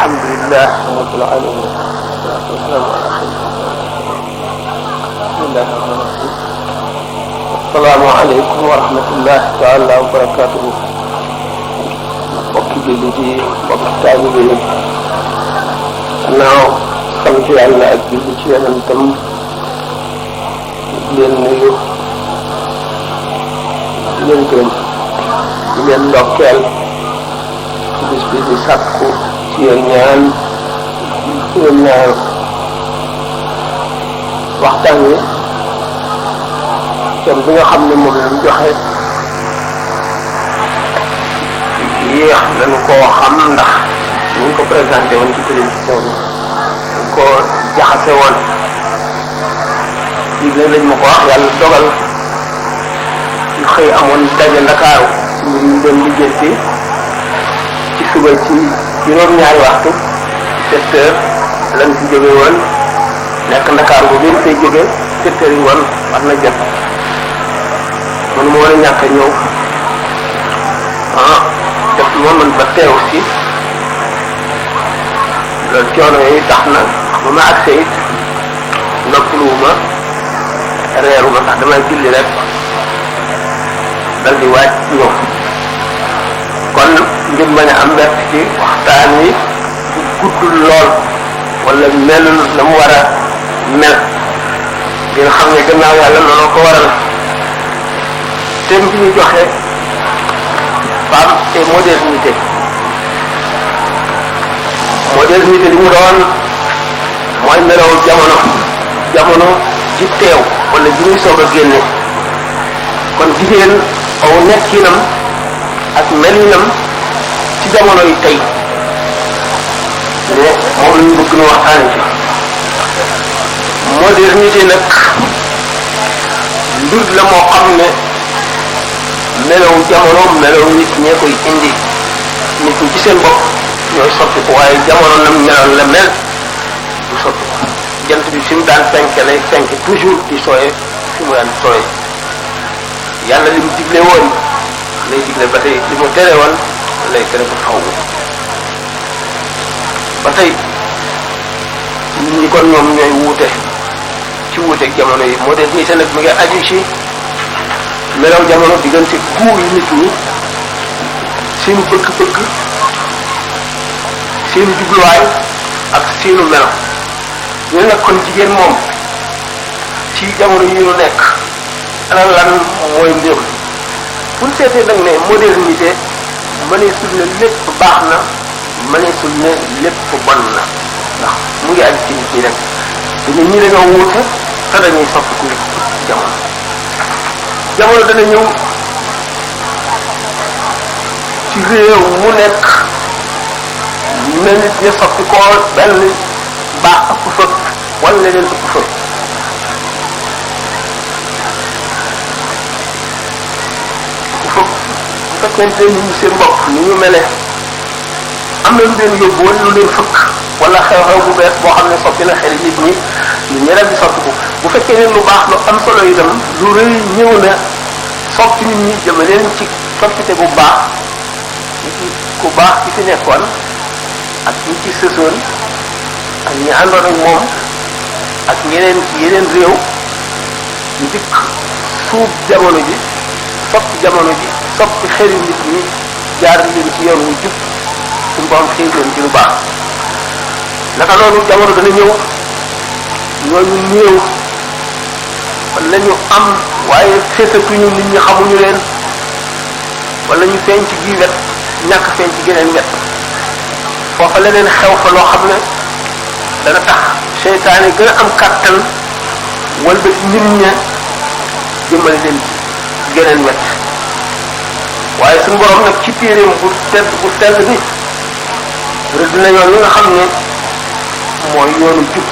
alhamdulillah rabbil alamin wassalatu wassalamu ala bismillahir rahmanir rahim assalamu alaykum wa rahmatullahi ta'ala wa barakatuh bokki jullit yi bokki taalibe yi naaw sant yàlla ak julli ci yonentam di leen nuyu di leen gërëm di leen ndokkeel ci bis bi di sàkku ci yéen ñaan waxtaan wi thème bi nga xam ne moom lañ joxe yéex nañu koo xam ndax ñu ko présenté woon ci télévision bi dañ ko jaxase woon digle lañ ma ko wax yàlla dogal ñu xëy amoon daje Ndakaaru ñu doon liggéey ci suba ci juróom-ñaari waxtu 7 heures lañ fi jóge woon nekk Ndakaaru bu biir fay jóge 7 heures yi woon war na jot man moo war a ñàkk a ñëw def moo mën ba teew si loolu coono yi tax na ba ma agsee it noppaluwuma reeruma ndax damay julli rek dal di waaj ñëw kon ngir bañ a am mbett ci waxtaan wi guddul lool wala melul la mu war a mel ngeen xam ne gannaaw yàlla noonu ko waral thème bi ñu joxe femme et modernité modernité li mu doon mooy melaw jamono ci teew wala ji muy soog a génne kon jigéen aw nekkinam ak melinam ci jamono yi tey ne moom la ñu bëgg nu waxtaane ci modernité nag mbir la moo xam ne melaw jamono melaw nit ñee koy indi nit ñi ci seen bopp ñooy soppi ko waaye jamono nam meloon la mel du soppi ko jant bi fi mu daan fenke lay fenke toujours di sooye fi mu daan sooye yàlla li mu digle woon lay digle ba tey li mu tere woon lay tere ba faw ba tey nit ñi kon ñoom ñooy wuute ci wuuteeg jamono yi modernité nag mi ngi aju ci melaw jamono diggante guu yi nit ñi seenu bëgg-bëgg seenu jubluwaay ak seenu melaw ñu nag kon jigéen moom ci jamono yi ñu nekk ana lan mooy mbir pour seetee nag ne modernité mëneesul ne lépp baax na mëneesul ne lépp bon na ndax mu ngi aju ci nit ñi rek dañu ñi dañoo wuute te dañuy soppiku jamono dana ñëw ci réew mu nekk mel nit ñi soppi ko benn baax ëpp fa wala leneen ëpp fa bu fekkente ni ñu seen bopp ni ñu mele am na lu leen yóbbu wala lu leen fëkk wala xew-xew bu bees boo xam ne soppi na xel nit ñi ñu ñeneen di soppi ko bu fekkee ne lu baax lu am solo itam lu rëy ñëw na soppi nit ñi jëme leen ci soppite bu baax ci ku baax ci fi nekkoon ak ñi ci sësoon ak ñi àndoon ak moom ak ñeneen ci yeneen réew ñu dikk suub jamono ji soppi jamono ji soppi xeli nit ñi jaar leen ci yoon wu jub suñu borom xëy leen ci lu baax naka noonu jamono dana ñëw ñooñu néew wala ñu am waaye feesatuñu nit ñi xamuñu leen wala ñu feeñ ci gii wet ñàkk feeñ ci geneen wet foofa leneen xew fa loo xam ne dana tax seytaane gën a am kàttan wala ba nit ña jëmale leen ci geneen wet waaye suñu borom nag ci téeréem bu tedd bi rëdd na yoon li nga xam ne mooy yoonu jub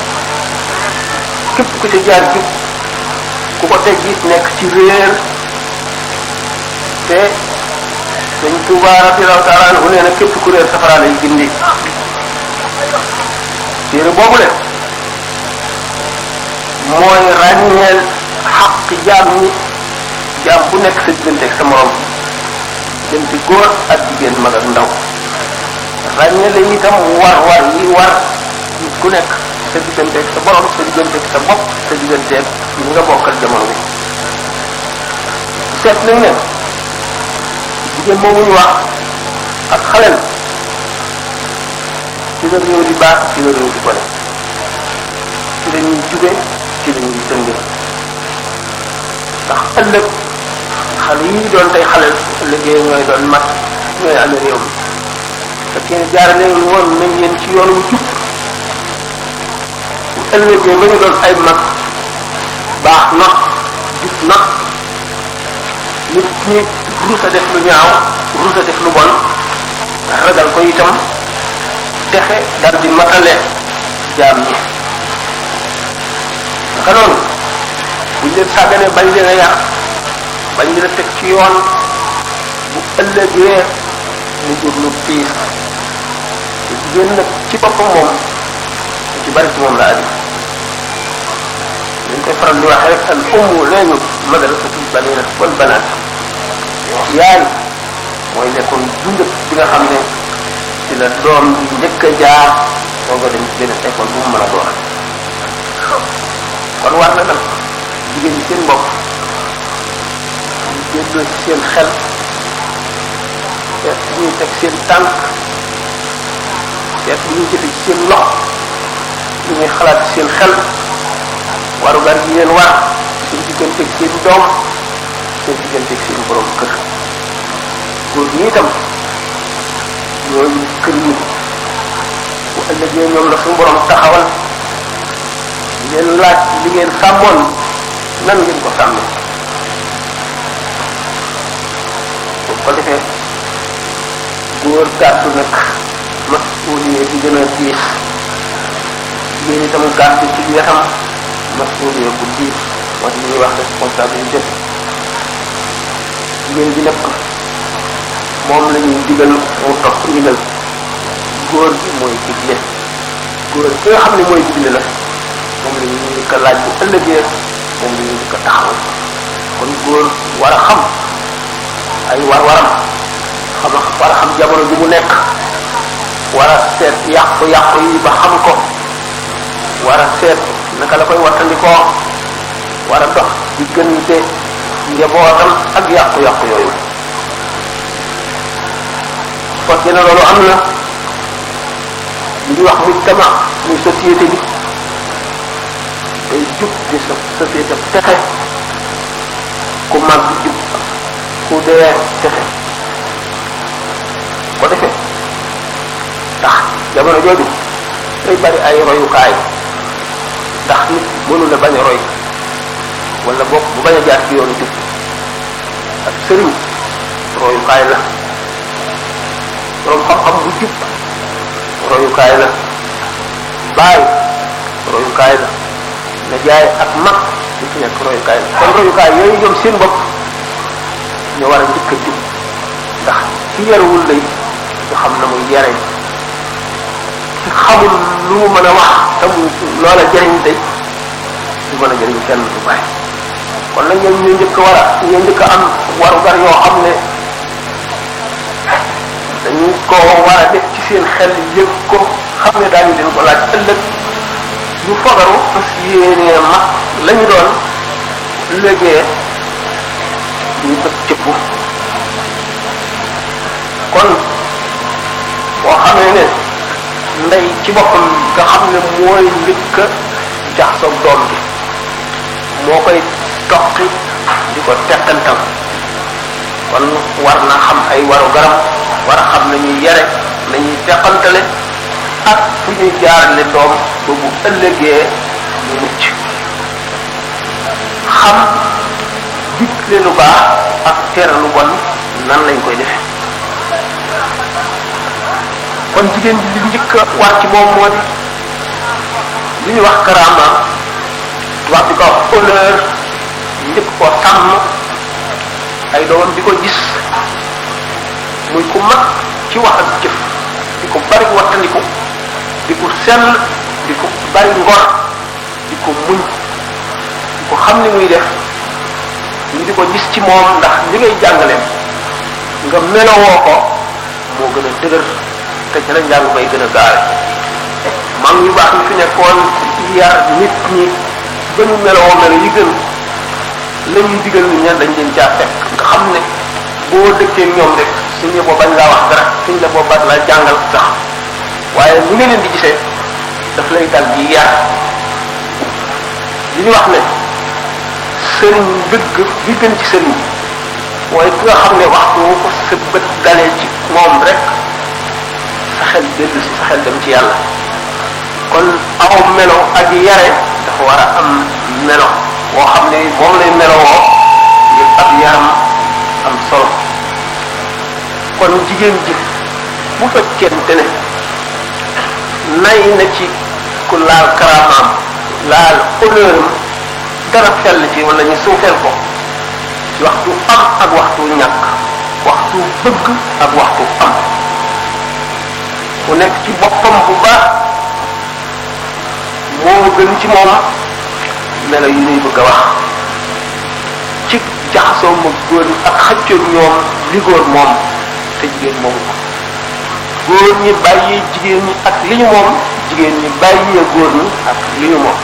képp ku ca jaar jub ku ko teg it nekk ci réer te Sëñ Tuubaa radiyallahu ta'ala anhu nee na képp ku réer safara lay gindi téere boobu le mooy ràññeel xaq jaam ñi jaam bu nekk sa diggante ak sa morom diggante góor ak jigéen mag ak ndaw ràññale itam war yi war nit ku nekk sa digganteeg sa borom sa digganteeg sa bopp sa digganteeg ñi nga bokkal jamono bi seet nañ ne jigéen moomu ñu wax ak xaleel ci la réew di baax ci la réew di bone ci la ñuy jube ci la ñuy dënge ndax ëllëg xale yi doon tey xaleel ëllëgee ñooy doon mag ñooy amee réew mi fekkee ne jaarale woon nañ leen ci yoon wu jub bu ëllëgee ba ñu doon ay mag baax na jub na nit ñi rusa def lu ñaaw rusa def lu bon ragal ko itam texe dal di matale jaam ñi naka noonu buñ leen sàgganee bañ leen a yàq bañ leen a teg ci yoon bu ëllëgee mu jur lu tiis te jigéen nag ci boppam moom lu ci bari ci moom la aju dañ koy faral di waxee rek al ummu leenu madrasatul banina wal banaat yaay mooy nekkoon dundab bi nga xam ne ci la doom bi njëkk a jaar soo ko dem ci benn école bu mu mën a doon kon war na nag jigéen ñi seen bopp ñu jélloo ci seen xel seet bu ñuy teg seen tànk seet bu ñuy jëfe ci seen loxo lu ñuy xalaat ci seen xel warugar yi leen war seen digganteeg seen doom seen digganteeg seen borom kër góor ñi itam ñooñu kër yi bu ëllëgee ñoom la suñu borom taxawal ngeen laaj li ngeen sàmmoon nan ngeen ko sàmmee bu ko defee góor gàddu nag masuuliye bi gën a diis jigéen itam gàddu ci wetam masuuliye bu diis moo di ñuy wax responsabilité jigéen bi nag moom la ñuy digal mu topp ndigal góor gi mooy digle góor gi nga xam ne mooy digle la moom la ñuy njëkk a laaj bu ëllëgee moom la ñuy njëkk a taxawal kon góor war a xam ay war-waram war a xam jamono ji mu nekk war a seet yàqu-yàqu yi ba xam ko war a seet naka la koy wattandikoo war a dox diggante njabootam ak yàqu-yàqu yooyu fekkee ne loolu am na li ñuy wax mujtama muy société bi day jub di sa société texe ku mag jub ku dee texe ko defee tax jamono jooju day bari ay royukaay ndax nit mënu la bañ a roy wala boog bu bañ a jaar ci yoonu jub ak sëriñ royukaay la borom xam-xam bu jub royukaay la baay royukaay la na jaay ak mag lu ci nekk royukaay la kon royukaay yooyu ñoom seen bopp ñu war a njëkk a jub ndax ci yarawul lay nga xam na muy yare ci xamul lu mu mën a wax te mu loola jëriñ tey du mën a jëriñ kenn du bàyyi kon nag ñoom ñoo njëkk a am warugar yoo xam ne dañu ko war a def ci seen xel yëg ko xam ne daañu leen ko laaj ëllëg ñu fogaru parce que yéenee mag lañu doon légee ñu bëgg cëpp kon boo xamee ne ndey ci boppam nga xam ne mooy njëkk a jaxasoo doom bi moo koy toqi di ko teqantal kon war na xam ay waru garam war a xam nañuy yare nañuy teqantale ak fu ñuy jaarale doom ba bu ëllëgee mu mucc xam digle lu baax ak tere lu bon nan lañ koy defe kon jigéen bi li njëkk a war ci moom moo di li ñuy wax karama wax di ko wax honneur njëkk ko sàmm ay doomam di ko gis muy ku mag ci wax ak jëf di ko bari wattandiku di ko sell di ko bari ngor di ko muñ di ko xam ni muy def ñu di ko gis ci moom ndax li ngay jàngale nga melowoo ko moo gën a dëgër te ci la njàng bay gën a gaare mag ñu baax ñu fi nekkoon yar nit ñi ba ñu meloo melo yi gën la ñuy digal nit ña dañ leen caa fekk nga xam ne boo dëkkee ñoom rek suñ la boo bañ laa wax dara suñ la boo bañ laa jàngal sax waaye ni nga leen di gisee daf lay dal di yar li ñu wax ne sëriñ dëgg bi gën ci sëriñ mooy ki nga xam ne waxtu wu ko sa bët dalee ci moom rek sa xel dellu si sa xel dem ci yàlla kon aw melo ak yare dafa war a am melo boo xam ne moom lay melowoo ngir ab yaram am solo kon jigéen ji bu fekkente ne nay na ci ku laal karaamaam laal honneuram dara fell ci wala ñu suufeel ko ci waxtu am ak waxtu ñàkk waxtu bëgg ak waxtu am ku nekk ci boppam bu baax moo gën ci moom melo yi ñuy bëgg a wax ci jaxasoo ma góor ak xëccoog ñoom li góor moom te jigéen moomu ko góor ñi bàyyi jigéen ñi ak li ñu moom jigéen ñi bàyyi góor ñi ak li ñu moom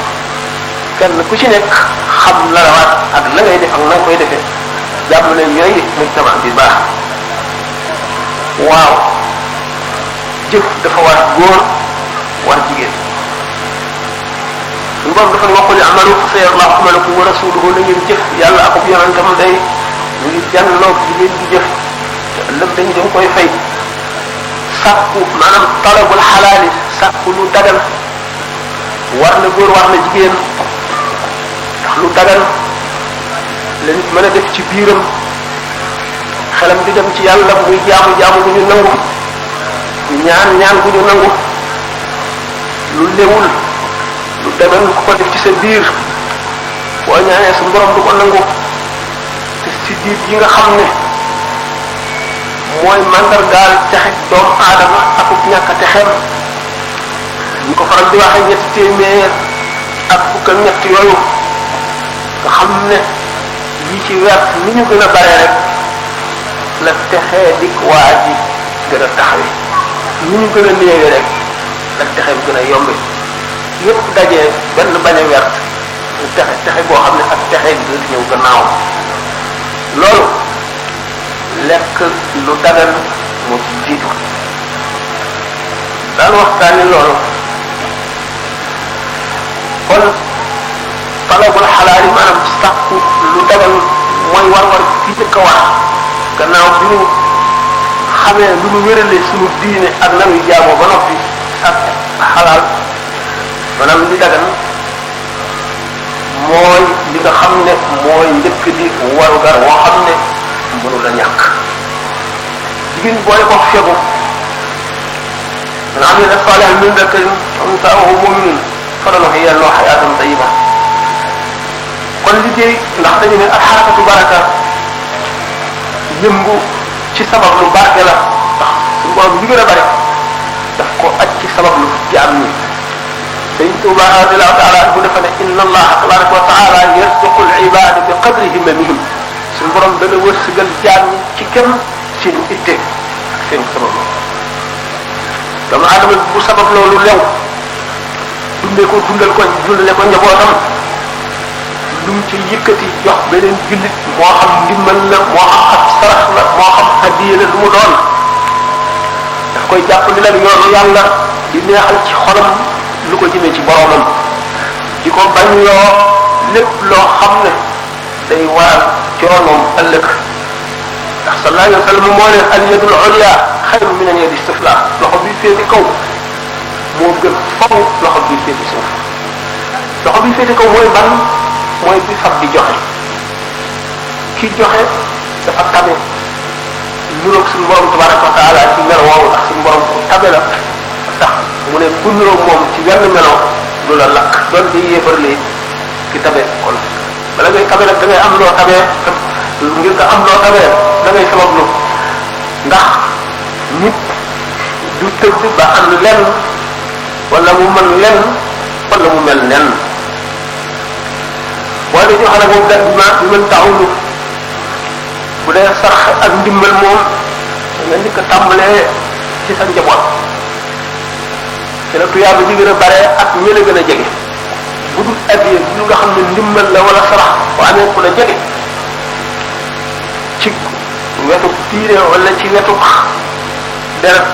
kenn ku ci nekk xam la rawaat ak la ngay def ak na nga koy defee jàmm ne ñooy mujtama bi baax waaw jëf dafa war góor war jigéen suñu borom dafa ne waxul amalu fa sayarallahu amalakum wa rasuluhu na ngeen jëf yàlla ak yonentam day ñu ngi jànloog jigéen di jëf te ëllëg dañ dañ koy fay sàkku maanaam talabul xalaali sàkku lu dagal war na góor war na jigéen ndax lu dagal la nit mën a def ci biiram xelam di dem ci yàlla muy jaamu gu ñu nangu ñaan gu ñu nangu lu lewul lu dagal ku ko def ci sa biir boo ñaanee su borom du ko nangu te si biir yi nga xam ne mooy mandargaal texe doomu aadama akub ñàkk a texeem ñu ko faral di waxee ñetti téeméer ak fukk ak ñett yooyu nga xam ne lii ci wert ni ñu gën a bare rek la texee dik waa ji gën a taxawe ni ñu gën a néewe rek la texe bi gën a yombe yépp dajee benn bañ a wert ñu texe boo xam ne ak texe bi di ñëw gannaaw loolu lekk lu dagan moo ci jiitu daan waxtaani loolu kon talabul xalaal yi maanaam sàkku lu dagan mooy war ki jëkk a war gannaaw bi ñu xamee lu ñu wéralee suñu diine ak nanuy jaamoo ba noppi ak xalaal maanaam li dagan mooy li nga xam ne mooy njëkk di warugar woo xam ne mënu la ñàkk jigéen boole ko fegu man amila salihan min dakarin aw unsa wa huwa mu'min falanuhyiyannahu hayatan tayyiba kon liggéey ndax dañu ne alxarakatu baraka yëngu ci sabab lu barke la ndax suñu borom li gën a bari daf ko aj ci sabab lu jaam ñi Sëriñ Tuuba radiyallahu taala anhu dafa ne inna allaha tabaraka wa taala yarzuqu al-ibada bi qadri himmamihim suñu borom dana wërsëgal jaam ñi ci kem seen itte ak seen sabab doomu aadama bu sabab loolu lew dundee ko dundale ko njabootam lu mu ci yëkkati jox beneen jullit moo xam ndimbal la moo xam ak sarax la moo xam hadiya la lu mu doon daf koy jàpp ni la yoonu yàlla di neexal ci xolam lu ko jëmee ci boromam di ko bañ loo lépp loo xam ne day waral coonoom ëllëg ndax sallallahu alayhi wa sallam moo ne al yadul ulya xayru min al yadi sufla loxo bi féete kaw moo gën faw loxo bi féete suuf loxo bi féete kaw mooy ban mooy bi fab di joxe ki joxe dafa tabe nuroog suñu borom tabaraka wa taala ci melo woowu ndax suñu borom ku tabe la tax mu ne ku nuroog moom ci benn melo du la lakk doon di yéefarlee ki tabe kon bala ngay tabe nag da ngay am loo tabee ngir nga am loo tabee da ngay sabablu ndax nit du tëdd ba am lenn wala mu mën lenn wala mu mel nenn boo dee joxe nag moom da bi mën taxawlu bu dee sax ak ndimbal moom nga njëkk a tàmbalee ci sa njaboot ci la tuyaaba ji gën a bare ak ñi la gën a jege bu dul addiya lu nga xam ne ndimbal la wala sarax bu amee ku la jege ci wetu tiire wala ci wetu deret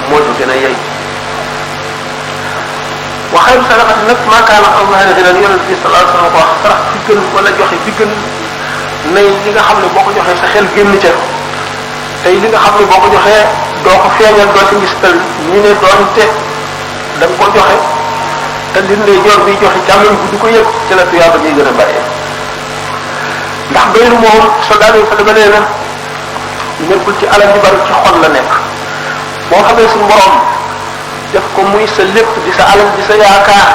moo ci gën a yey waxee saraxati nag maakaana Allah ne dina yonent bi sallallahu alayhi wasallam ko wax sarax bi gën wala joxe bi gën nay li nga xam ne boo ko joxee sa xel génn ca tey li nga xam ne boo ko joxee doo ko feeñal doo ci gis tal ñu ne doonte da nga ko joxe te lindee joor bi joxe càmmoñ bu du ko yëg ci la tuyaaba ñuy gën a bare ndax baylu moom soldat yi fa dama nee na nekkul ci alal ji bari ci xol la nekk boo xamee suñu borom def ko muy sa lépp di sa alal di sa yaakaar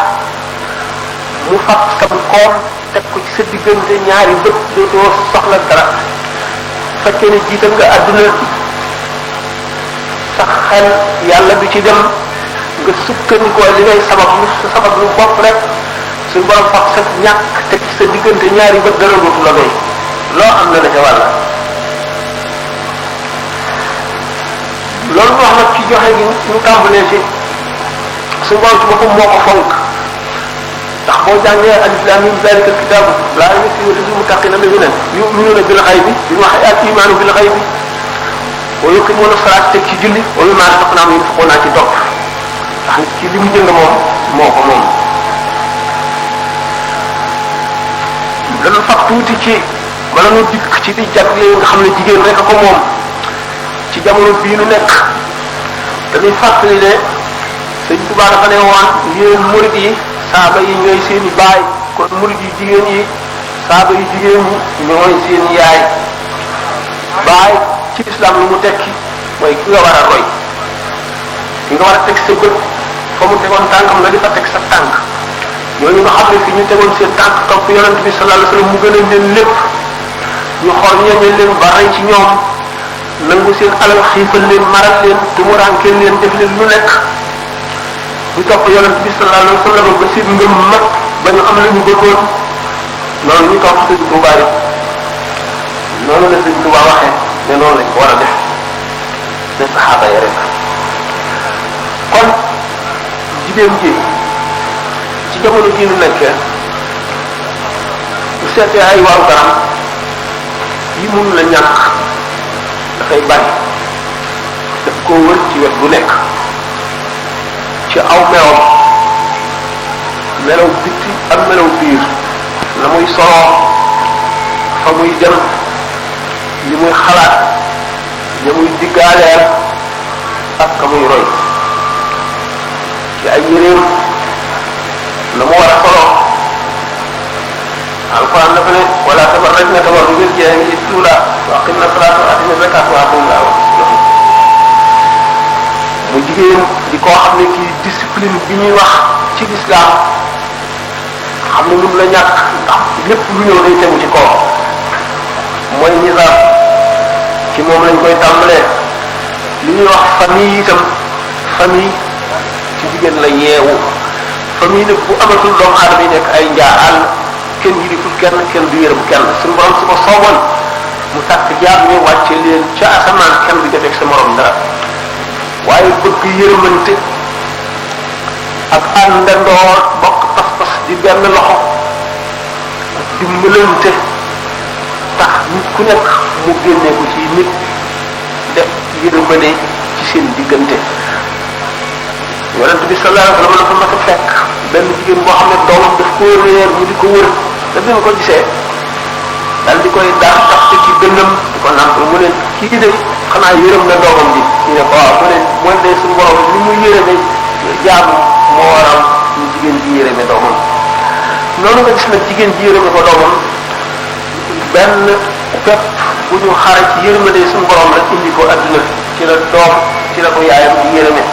mu fab sam koom teg ko ci sa diggante ñaari bët dootoo soxla dara fekkee ne jiital nga àdduna sax xel yàlla du ci dem nga sukkandikoo li ngay sabab lu bopp rek suñu borom fab sa ñàkk teg ci sa diggante ñaari bët dara dootu la doy loo am na la ca wàll loolu wax nag ci joxe gi ñu tàmbalee ci suñu borom ci boppam moo ko fonk ndax boo jàngee alif lam mim zalika alkitabu laa rayba fiihi hudan lil muttaqiina alladhiina yu'minuuna bil ghaybi bi ñu waxee al iimaanu bil ghaybi wa yuqiimuuna salaata teg ci julli wa mimmaa razaqnaahum yunfiquuna ci topp ndax nit ki li mu jënd moom moo ko moom. dana fab tuuti ci bala ñu dikk ci di jagle nga xam ne jigéen rek a ko moom ci jamono bii nu nekk dañuy fàttali ne Sëñ Tuubaa dafa ne woon yéen murid yi saaba yi ñooy seeni baay kon murid yi jigéen yi saaba yi jigéen ñi ñooy seeni yaay baay ci islam lu mu tekki mooy ki nga war a roy ki nga war a teg sa bët fa mu tegoon tànkam nga di fa teg sa tànk ñooñu nga xam ne fi ñu tegoon seen tànk topp yonent bi sallallahu alayhi wasallam mu gën a leen lépp ñu xool ñeñe leen ba rey ci ñoom nangu seen alal xiifal leen maral leen tumuraankeel leen def leen lu nekk ñu topp yonent bi sallallahu alayhi wasallam ba seen ngëm mat ba ñu am la ñu bëggoon loolu ñu topp Sëñ Tuubaa yi noonu la Sëñ Tuubaa waxee ne noonu lañ ko war a def ne saxaaba yi rek kon jigéen ji ci jamono jii nu nekkee bu seetee ay waaru garam yi mun la ñàkk dafay bari daf koo wër ci wet bu nekk ci aw melom melaw bitti ak melaw biir la muy soloo fa muy dem li muy xalaat li muy diggaaleel ak ka muy roy ci ay yéreem la mu war a soloo alquran dafa ne wala tabarrajna tabarrujal jaahiliyyati l-uula wa aqimna salaata wa atimna zakaata wa atina llaaha wa rasuulahu mu jigéen di koo xam ne kii discipline bi ñuy wax ci lislaam xam ne mun la ñàkk ndax lépp lu ñëw day tegu ci kaw mooy nizaam ci moom lañ koy tàmbalee li ñuy wax famille itam famille ci jigéen la yeewu famille nag bu amatul doomu aadama yi nekk ay njaaxal kenn yiliful kenn du yërëm kenn suñu borom su ko sooboon mu sàkk jaam ñu wàcce leen ca asamaan kenn du joteeg sa morom dara waaye bëgg yërmante ak àndandoor bokk pas-pas di benn loxo ak dimbalante tax nit ku nekk mu génnee ko ci nit def yërmande ci seen diggante yonent bi sallallahu alayhi wa sallam dafa mas a fekk benn jigéen boo xam ne doomam daf ko réer mu di ko wër te bi nga ko gisee dal di koy daan tax te ci dënnam di ko nàmpal mu ne kii de xanaa yërëm na doomam ji ñu ne ko waaw mu ne mooy de suñu borom li mu yërëme jaam moo waral ñu jigéen ji yërëme doomam noonu nga gis nag jigéen ji yërëme ko doomam benn pepp bu ñu xare ci yërmande suñu borom rek indi ko adduna ci la doom ci la ko yaayam di yërëme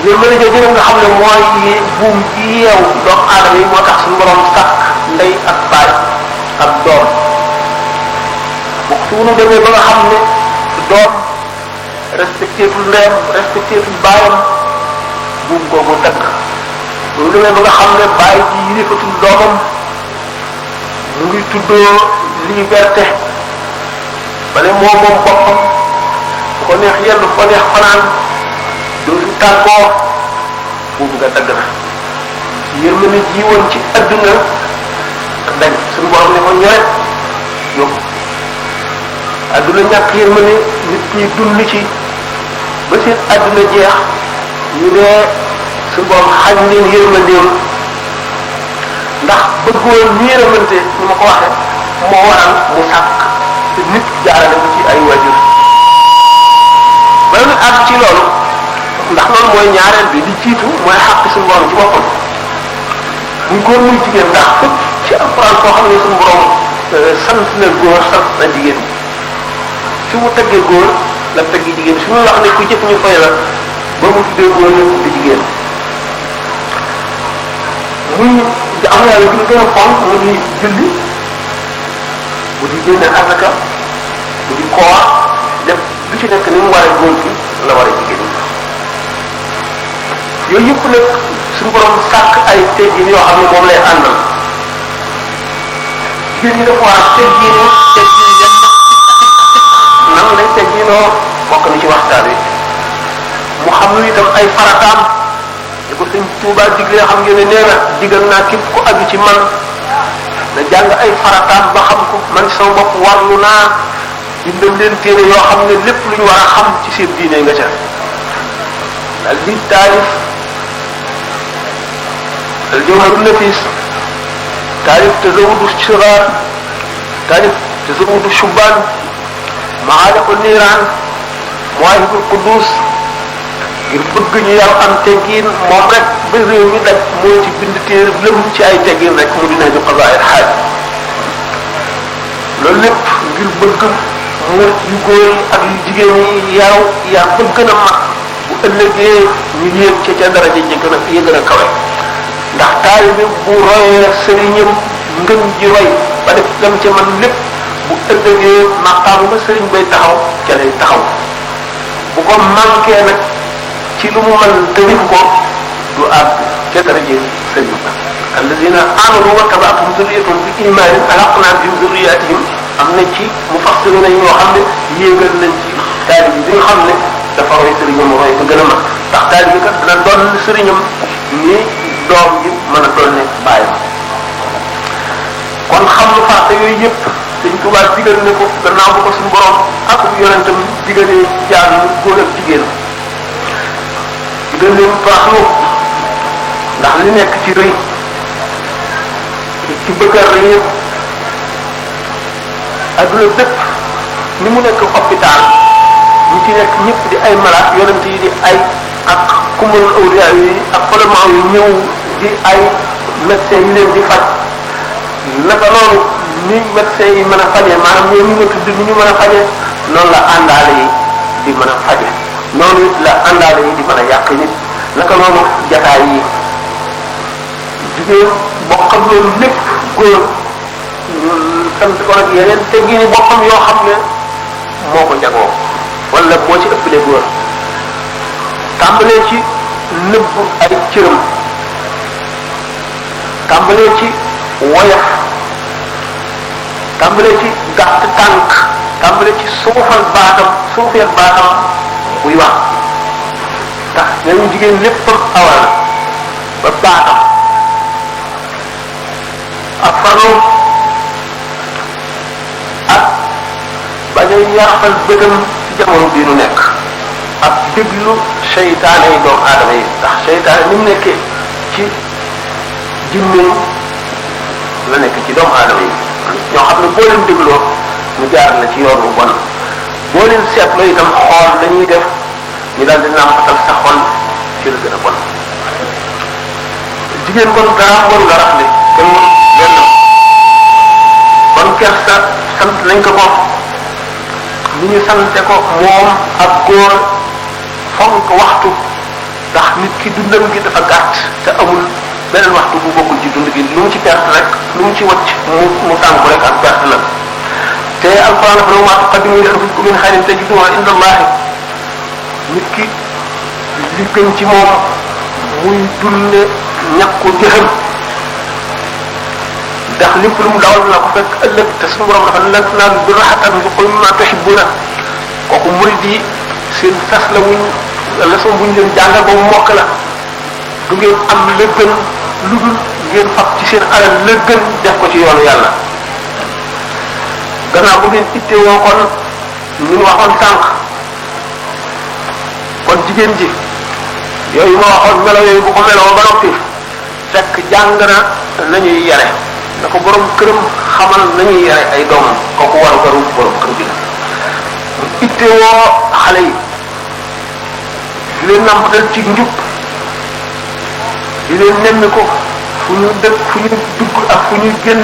yërmande jooju nga xam ne mooy buum ji yeew doomu aadama yi moo tax suñu borom sàkk ndey ak baay ak doom waxtu wu ñu demee ba nga xam ne doom respecté tul ndeyam respecté tul baayam buum googu dagg loolu demee ba nga xam ne baay ji yilifatul doomam mu ngi tuddoo liberté ba ne moom boppam bu ko neex yenn bu ko neex fanaan dootu tàggoo boobu nga dagg na yërmande ji woon ci adduna dañ suñu borom ne ko ñore yóbbu adduna ñàkk yërmande nit ñi dund ci ba seen adduna jeex ñu dee suñu borom xañ leen yërmandeem ndax bëggoon ñu yërmante ñu ma ko waxe moo waral mu sàkk nit jaarale ko ci ay wajur ba ñu àgg ci loolu ndax loolu mooy ñaareel bi di jiitu mooy xàq suñu borom ci boppam muy góor muy jigéen ndax fépp ci alquran koo xam ne suñu borom sant na góor sant na jigéen fi mu teggee góor la teggee jigéen fi mu wax ne ku jëf ñu fay la ba mu tuddee góor ñu tuddi jigéen muy am yàlla bi ñu gën a fonk mu di julli mu di génne asaka mu di koor def lu ci nekk ni mu waree góor gi la waree jigéen ñi yooyu yëpp nag suñu borom sàkk ay teggin yoo xam ne moom lay àndal jigéen ñi dafa war teggin yan nan lay tegginoo bokk na ci waxtaan wi mu xam lu itam ay farataam di ko sëñ Tuubaa diglee xam ngeen ne nee na digal naa képp ku aju ci man na jàng ay farataam ba xam ko man sama bopp warlu naa bindal leen téere yoo xam ne lépp lu ñu war a xam ci seen diine nga ca dal di taalif al jawharu nafis taalif tazawudu sigaar taalif tazawudu shubaan maaliqu niiraan mawaahibul quddus ngir bëgg ñu yar am teggin moom rek ba réew mi daj moo ci bind téere lëm ci ay teggin rek mu dina ju qadaa'il haaj loolu lépp ngir bëgg mu yu góor yi ak yu jigéen yi yaru yaa ba gën a mag bu ëllëgee ñu yéeg ca ca daraja ji gën a yi gën a kawe ndax taalibe bu royee sëriñam ngën ji roy ba def lam ca man lépp bu ëllëgee maqaam ba sëriñ bay taxaw ca lay taxaw bu ko manqué nag ci lu mu mën tënif ko du àgg ca daraje sëriñ ba alladina amanu wa tabaatuhum zurriyatuhum bi imaanin alhaqna bihim zurriyatihim am na ci mufassiruna yi ñoo xam ne yéegal nañ ci taalibe bi nga xam ne dafa roy sëriñam roy ba gën a mag ndax taalibe bi kat dana doon sëriñam ni doom ji mën a doon ne bàyyam kon xam lu farata yooyu yëpp Sëñ Tuubaa digal ne ko gannaaw bu ko suñu borom ak yonentam digalee jaam yi góor ak jigéen digal leen toroxlu ndax li nekk ci rëy ci bëgg a rëy yëpp adduna bépp ni mu nekk hôpital ñi ci nekk ñëpp di ay malade yonent yi di ay ak kumalul awliya yi ak ulama yi ñëw di ay médecins yi leen di faj naka noonu ni médecins yi mën a faje maanaam ñoom ñu nga tudd ni ñu mën a faje noonu la àndaale yi di mën a faje noonu la àndaale yi di mën a yàq nit naka noonu jataay yi jigéen bokkam loolu lépp góor sant ko nag yeneen teggini boppam yoo xam ne moo ko jagoo wala moo ci ëppale góor tàmbalee ci nëbb ay cëram tàmbalee ci woyof tàmbalee ci gàtt tànk tàmbalee ci suufal baatam buy wax ndax ñooñu jigéen léppam awal ba baatam ak farlu ak bañ a yaaxal bëtam ci jamono bii nu nekk ak déglu seytaane yi doomu aadama yi ndax seytaane ni mu nekkee ci jinne la nekk ci doomu aadama yi ñoo xam ne boo leen dégloo ñu jaar la ci yoon bu bon boo leen seetloo itam xool dañuy def ñu daal di nàmpatal sa xol ci la gën a bon jigéen kon dara waru la rafle kenn benn kon kersa sant nañ ko ko ni ñu sante ko moom ak góor fonk waxtu ndax nit ki dundam gi dafa gàtt te amul beneen waxtu bu bokkul ci dund gi lu mu ci perte rek lu mu ci wacc mu sànku rek ak perte la te alquran dafa ne wa maa tuqaddimu li anfusikum min xayrin tajiduhu inda allahi nit ki li gën ci moom muy dunde ñàkku jëfam ndax lépp lu mu dawal na ko fekk ëllëg te suñu borom dafa lan tanaalul birra hattaa tunfiqu mimmaa tuhibbuuna kooku murid yi seen sas la wuñ leçon bu ñu leen jàngal ba mu mokk la du ngeen am la gën lu dul ngeen fab ci seen alal la gën def ko ci yoonu yàlla gannaaw bu ngeen ittewoo kon ñu waxoon sànq kon jigéen ji yooyu ma waxoon melo yooyu bu ko meloo ba noppi fekk jàng na nañuy yare na ko borom këram xamal nañuy yare ay doomam kooku waru garu borom kër bi la mu ittewoo xale yi di leen nampatal ci njub di leen nemmi ko fu ñu dëkk fu ñu dugg ak fu ñuy génn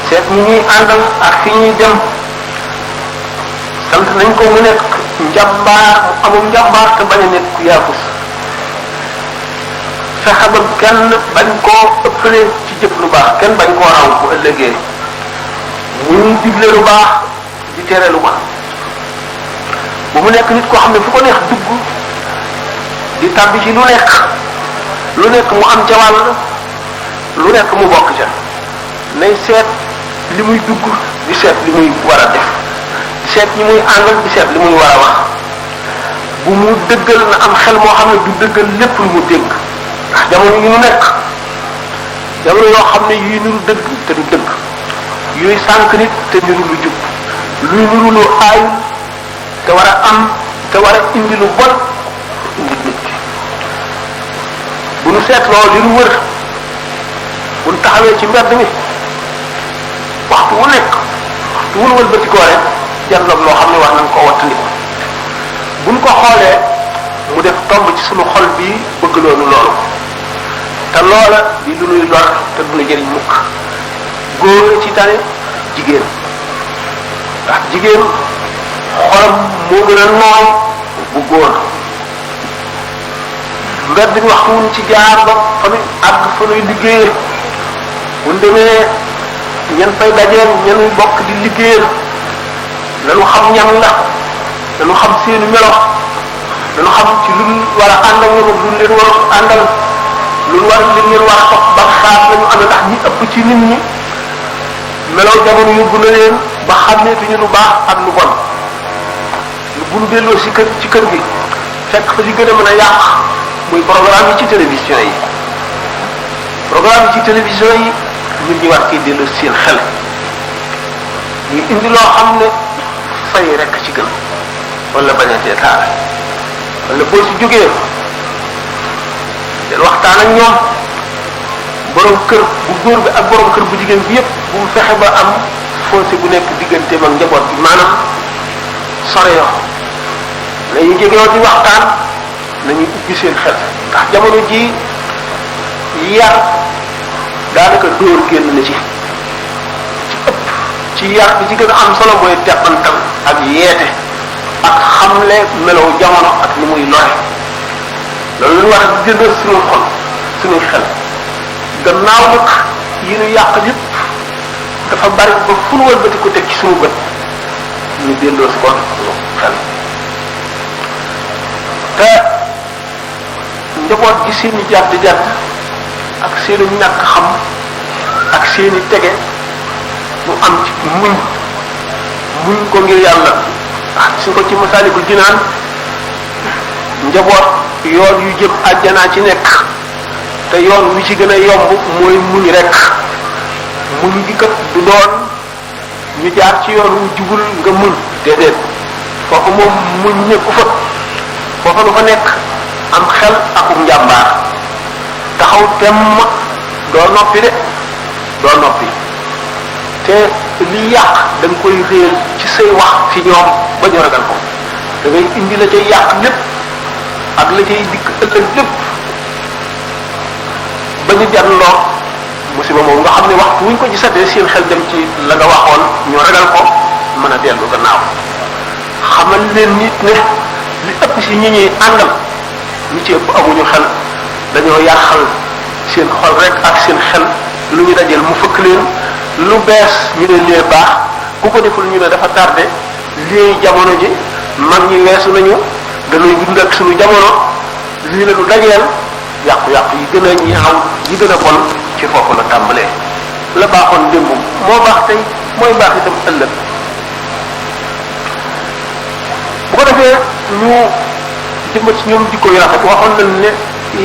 seet ñi ñuy àndal ak fi ñuy dem sant nañ ko mu nekk njàmbaar mu amul njàmbaar te bañ a nekk ku yaafus fexe ba kenn bañ koo ëppale ci jëf lu baax kenn bañ koo raw bu ëllëgee muy digle lu baax di tere lu baax bu mu nekk nit koo xam ne fu ko neex dugg di tàbbi ci lu nekk mu am ca wàll lu nekk mu bokk ca nay seet li muy dugg di seet li muy war a def di seet ñi muy àndal di seet li muy war a wax bu mu dëggal na am xel moo xam ne du dëggal lépp lu mu dégg ndax jamono yi mu nekk jamono yoo xam ne yuy nuru dëgg te du dëgg yuy sànq nit te niru lu jub luy nuru lu aayul te war a am te war a indi lu bon indi nit ki bu nu seetloo li nu wër bu nu taxawee ci mbedd mi waxtu wu nekk waxtu wu nu wëlbatikoo rek janloog loo xam ne war nañ koo wattandiku bu nu ko xoolee mu def tomb ci sunu xol bii bëgg loonu loolu te loola di lu nuy lor te du nu jëriñ mukk góor ci tane jigéen ndax jigéen xolam moo gën a nooy bu góor mbedd bi waxtu wuñ ci jaar ba fa nuy àgg fa nuy liggéeyee buñ demee ñan fay dajeel ñanuy bokk di liggéeyal lañu xam ñam la dañu xam seeni melo dañu xam ci lu war a ànd ak ñoom lu leen war a àndal lu war leen war a topp ba xaar lañu ànd ndax ñi ëpp ci nit ñi melaw jamono yóbbu na leen ba xàmmeetuñu lu baax ak lu bon lu bu ñu delloo ci kër gi fekk fa li gën a mën a yàq muy programme yi ci télévision yi programme yi ci télévision yi nit ñi war ciy delloo seen xel ñu indi loo xam ne fay rekk ci gën wala bañ a seetaan wala boo si jógee del waxtaan ak ñoom borom kër bu góor bi ak borom kër bu jigéen bi yépp bu mu fexe ba am fossé bu nekk digganteem ak njaboot bi maanaam sore yoo nañu jógee di waxtaan nañu ubbi seen xel ndax jamono ji yar daanaka dóor génn na ci ëpp ci yar bi ci gën a am solo mooy teqantal ak yeete ak xamle melow jamono ak ni muy lore loolu lañu war a jëndal suñu xol suñu xel gannaaw nag yi ñu yàq yëpp dafa bari ba fu nu wëlbati ko teg ci suñu bët ñu delloo si kon suñu xel te njaboot gi seeni jàdd ak seeni ñàkk xam ak seeni tege mu am ci muñ ko ngir yàlla ah su ko ci Masaalikul Jinaan njaboot yoon yu jëm àjjanaa ci nekk te yoon wi ci gën a yomb mooy muñ rek muñ gi kat du doon ñu jaar ci yoon wu jubul nga muñ déedéet foofu moom muñ ñëpp fa foofa lu fa nekk am xel akum njàmbaar taxaw temm doo noppi de doo noppi te li yàq da nga koy réer ci say wax ci ñoom ba ñu ragal ko da ngay indi la cay yàq lépp ak la cay dikk ëllëg lépp ba ñu janloo musiba moom nga xam ne waxtu wuñ ko ci satee seen xel dem ci la nga waxoon ñu ragal ko mën a dellu gannaaw xamal leen nit ne li ëpp si ñi ñuy àndal ñi ci ëpp amuñu xel dañoo yàqal seen xol rek ak seen xel lu ñu dajeel mu fëkk leen lu bees ñu ne lee baax ku ko deful ñu ne dafa tardé lii jamono ji mag ñi weesu nañu dañuy dund ak suñu jamono lii la ñu dajeel yàqu-yàqu yi gën a ñaaw yi gën a bon ci foofu la tàmbalee la baaxoon démb moo baax tey mooy baax itam ëllëg. bu ko defee ñu jëmbat ci ñoom jikko yu rafet waxoon nañ ne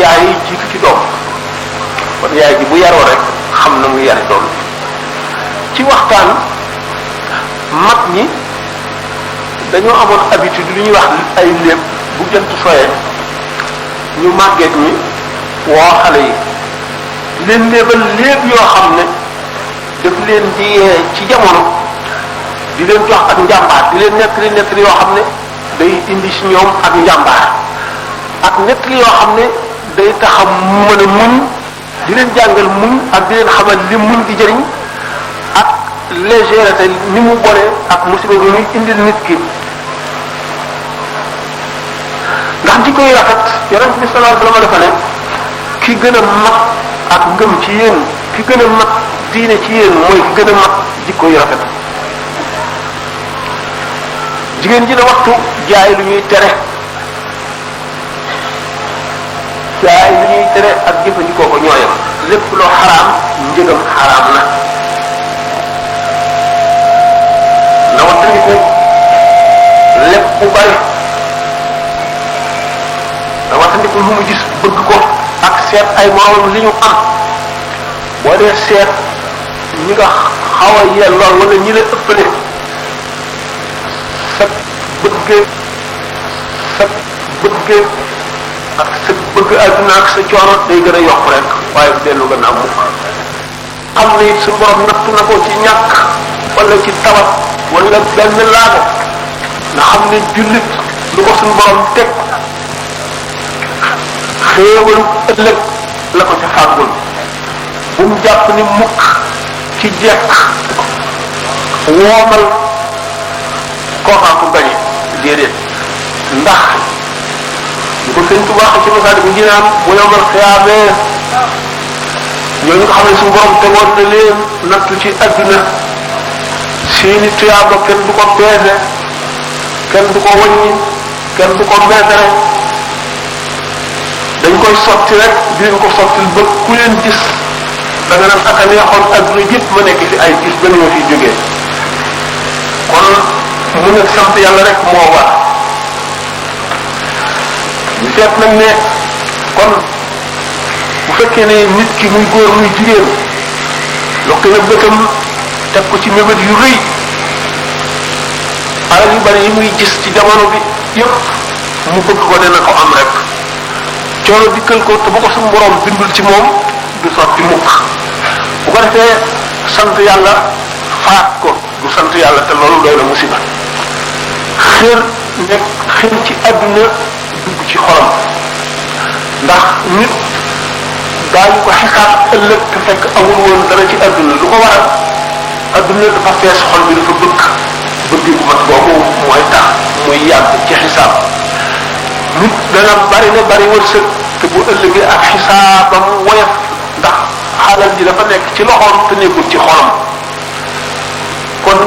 yaay yi jiitu ci doom kon yaay ji bu yaroo rek xam na muy yare doom ci waxtaan mag ñi dañoo amoon habitude lu ñuy wax ay léeb bu jant soyee ñu màgget ñi woo xale yi leen léebal léeb yoo xam ne daf leen di yee ci jamono di leen jox ak njàmbaar di leen nettali yoo xam ne day indi ci ñoom ak njàmbaar ak nettali yoo xam ne day taxam mën a muñ di leen jàngal muñ ak di leen xamal li muñ di jëriñ ak légèreté ni mu bone ak musiba bi muy indil nit ki ndax jikko yu rafet yonent bi sallallahu alayhi wasallam dafa ne ki gën a mat ak ngëm ci yéen ki gën a mat diine ci yéen mooy ki gën a mat jikko yu rafet jigéen ji na waxtu jaay lu ñuy tere jaay lu ñuy tere ak jëfandikoo ko ñooyam lépp loo xaraam njëgam xaraam na wattandiku lépp bu bari na wattandiku lu mu gis bëgg ko ak seet ay moroom li ñu am boo dee seet ñi nga xaw a yellool wala ñi la ëppale sa bëggee ak sa bëgg àdduna ak sa coono day gën a yokk rek waaye bu dellu gannaaw mukk xam ne it su borom nattu na ko ci ñàkk wala ci tawat wala benn laago nga xam ne jullit lu ko suñu borom teg xéewalu ëllëg la ko ca fàggul bu mu jàpp ni mukk ci jekk woomal kookaa ko gañe déedéet ndax ñu ko sëñ Tuubaa ci masaali bu njinaam bu yomal xiyaamee ñooñu nga xam ne suñu borom tegoon na leen nattu ci adduna seeni tuyaaba kenn du ko peese kenn du ko wàññi kenn du ko meetare dañ koy sotti rek di leen ko sottil ba ku leen gis da nga naan ak a neexoon adduna yëpp ma nekk fi ay gis ba ni ma fi jógee kon mu ne sant yàlla rek moo war ñu seet nag ne kon bu fekkee ne nit ki muy góor muy jigéen lokk na bëtam teg ko ci mébét yu rëy alal yu bari yi muy gis ci jamono bi yëpp mu bëgg ko dana ko am rek coono dikkal ko te bu ko suñu borom bindul ci moom du sotti mukk bu ko defee sant yàlla faat ko du sant yàlla te loolu doy na musiba xër nekk xër ci àdduna dugg ci xolam ndax nit daañu ko xisaab ëllëg te fekk amul woon dara ci àdduna lu ko waral àdduna dafa fees xol bi dafa bëgg bu mat boobu mooy tax muy yàgg ci xisaab nit dana bari wërsëg te bu ëllëgee ak xisaabam woyof ndax xaalal ji dafa nekk ci loxoom te nekkul ci xolam kon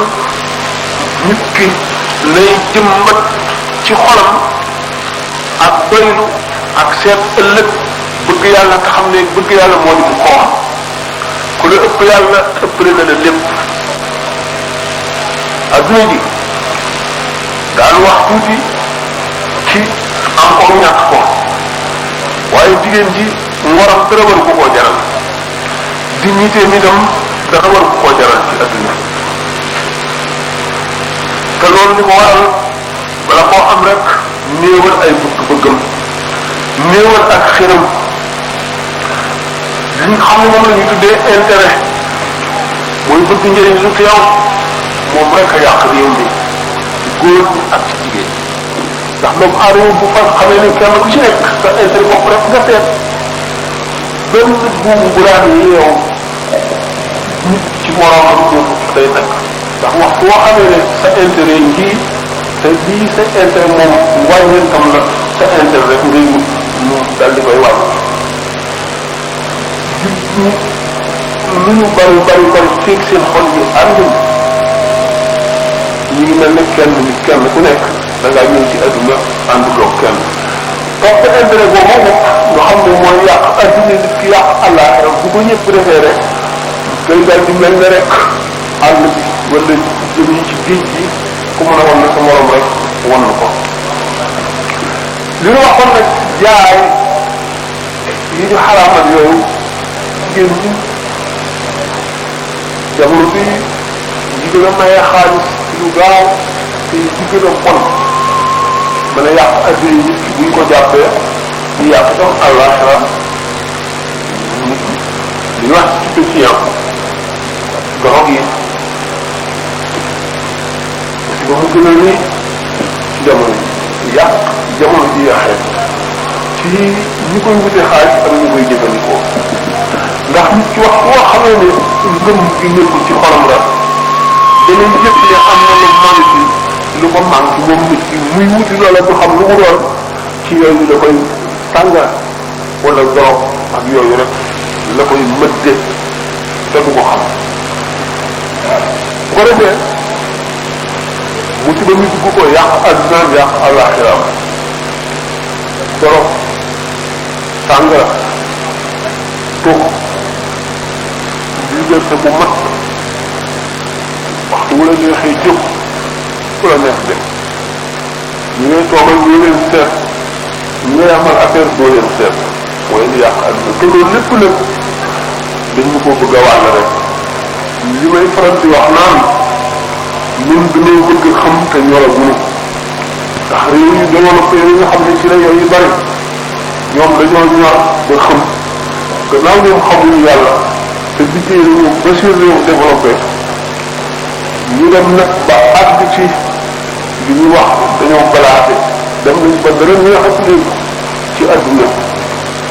nit ki lay jëmbat ci xolam ak doylu ak seet ëllëg bëgg yàlla te xam ne bëgg yàlla moo di bu koom ku la ëpp yàlla ëppale na la lépp adduna ji daal wax tuuti ci am ko ñàkk ko waaye jigéen ji ngoram dara war ko koo jaral dignité mi dem dara war ko koo jaral ci adduna te loolu li ko waral bala koo am rek néewal ay bëgg-bëggam néewal ak xiram li nga xam ne moom la ñu tuddee intérêt mooy bëgg njëriñ lu fi yow moom rek a yàq réew mi góor ñi ak ci jigéen ndax doomu aadama bu fa xamee ne kenn ku ci nekk sa intérêt bopp rek nga seet benn buubu bu daan yeew nit ci moroomam boobu day nekk ndax waxtu boo xamee ne sa intérêt ngii te lii sa intérêt moom wàññeen tam la sa intérêt rek ngay wut mu dal di koy wàññi lu ñu bari feeg seen xol yi àndul ñu ngi mel ne kenn ku nekk da ngaa ñëw ci adduna ànduloo kenn topp intérêt boobu nga xam ne mooy yàq adduna nit ki yàq àllaaxira bu ko ñëpp defee rek day dal di mel ne rek àll bi wala jëm yi ci géej gi ku mën a wan na sa morom rek wan ko li ñu waxoon nag jaay yi ñu xaraamal yooyu jigéen ñi jamono bi ñi gën a maye xaalis ci lu gaaw te ñi gën a bon mën a yàq adduna yi nit ki buñ ko jàppee di yàq tam àllaaxira li ñu wax stupéfiant drogue yi parce que mu gën a nii ci jamono yi yàq jamono ji yàqee ci ñi koy wute xaalis ak ñi koy jëfandikoo ndax nit ki wax boo xamee ne ngëm gi nekkul ci xolam la danañ yëpp ne am na lu manqué lu ko manqué moom nit ki muy wuti loola du xam lu mu doon ci yooyu la koy tànga wala dorog ak yooyu rek la koy mëdde te du ko xam bu ko defee musiba mi dugg ko yàq addunaam yàq àllaaxiraam dorog tàngara tux liberté bu mat waxtu wu la neexee jóg fu la neex dem ñu ngay toogal ñu leen seet ñu ngay amal affaire doo leen seet mooy li yàq àdduna te loolu lépp lépp dañ ñu ko bëgg a wàll rek li may faral di wax naan ñun dañoo bëgg xam te ñoraguñu ndax réew yu développé yi nga xam ne ci la yooyu bari ñoom dañoo ñor ba xam gannaaw ñoom xamuñu yàlla te liggéey nañu ba seen réew développé ñu dem nag ba àgg ci li ñuy wax dañoo balaate dem nañ ba dara neexat leen ci adduna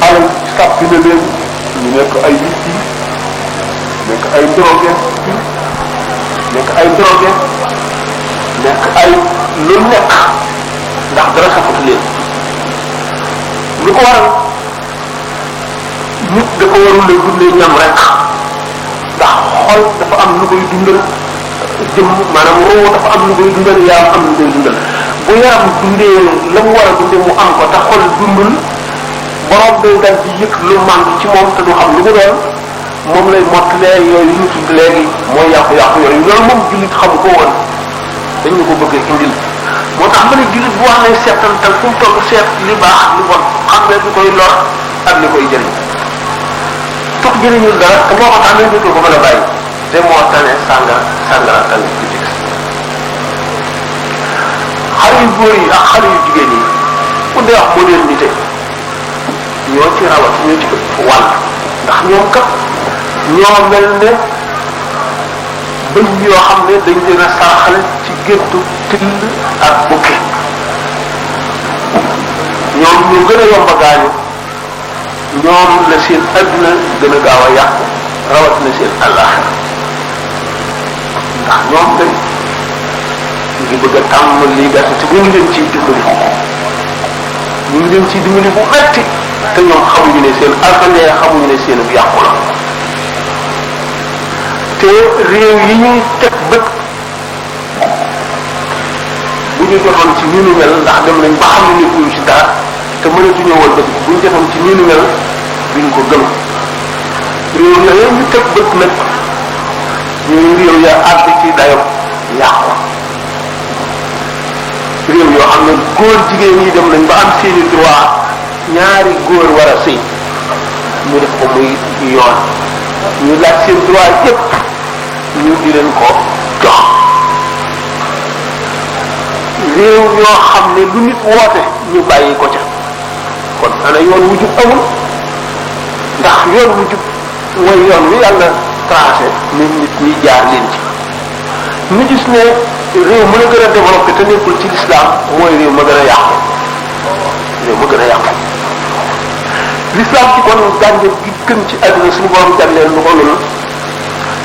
alal sàppi na leen ñu nekk ay nit yi nekk ay drogué nekk ay drogué nekk ay lu nekk ndax dara safatu leen lu ko waral nit dafa warul lay dundee ñam rek ndax xol dafa am lu koy dundal jëm maanaam roo dafa am lu koy dundal yaram am lu koy dundal bu yaram dundee la mu war a dundee mu am ko te xol dundul borom day dal di yëg lu manque ci moom te du xam lu mu doon moom lay mottalee yooyu ñu tudd léegi mooy yàqu-yàqu yooyu loolu moom jullit xamu ko woon dañ ñu ko bëgg a indil moo tax ma ne jullit bu wax ne seetantal fu mu toll seet li baax li bon xam ne li koy lor ak li koy jëriñ tox jëriñul dara te moo ko tax nañ dootul ko mën a bàyyi te moo tane sàngara tane ci dig xale yu góor yi ak xale yu jigéen yi ku dee wax modernité ñoo ci rawat ñoo ci ëpp wàll ndax ñoom kat ñoo mel ne bëñ yoo xam ne dañ leen a saraxale ci géttu till ak bukki ñoom ñu gën a yomb a gaañu ñoom la seen adduna gën a gaaw a yàqu rawatina seen àllaaxira ndax ñoom day ñu ngi bëgg a tàmm lii gàtt te ñu ngi leen ciy dimbali ñu ngi leen ciy dimbali bu metti te ñoom xamuñu ne seen alxames xamuñu ne seen yàqu la te réew yi ñuy teg bët bu ñu jotoon ci ni nu mel ndax dem nañ ba xam ne nekkuñu ci dara te mënatuñoo wal bët bu ñu jotoon ci ni nu mel duñ ko gëm réew yooyu ñu teg bët nag ñuy réew ya àgg ci dayo yàqu réew yoo xam ne góor jigéen ñi dem nañ ba am seeni droit ñaari góor war a sëy ñu def ko muy yoon ñu laaj seen droit yépp ñu di leen ko jox réew yoo xam ne lu nit woote ñu bàyyi ko ca kon ana yoon wu jub amul ndax yoon wu jub mooy yoon wi yàlla tracé nit nit ñi jaar leen ci ñu gis ne réew mën a gën a développé te nekkul ci l'islam mooy réew ma gën a yàqu réew ma gën a yàqu l'islam ci kon gàncax gi gën ci àdduna suñu borom jagleel lu ko loolu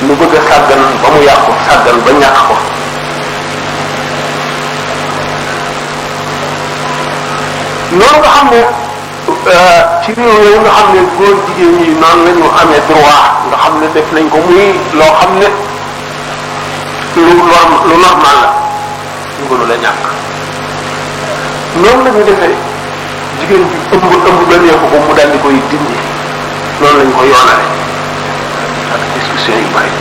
lu bëgg a sàggan ba mu yàqu sàggan ba ñàkk ko noonu nga xam ne ci réew yooyu nga xam ne góor jigéen ñi noonu la ñu amee droit nga xam ne def nañ ko muy loo xam ne lu normal la ñu gënu la ñàkk noonu la ñu defee jigéen bi ëmb ba neexu ko mu daal di koy dindi noonu lañ ko yoonale ak discussion yu bari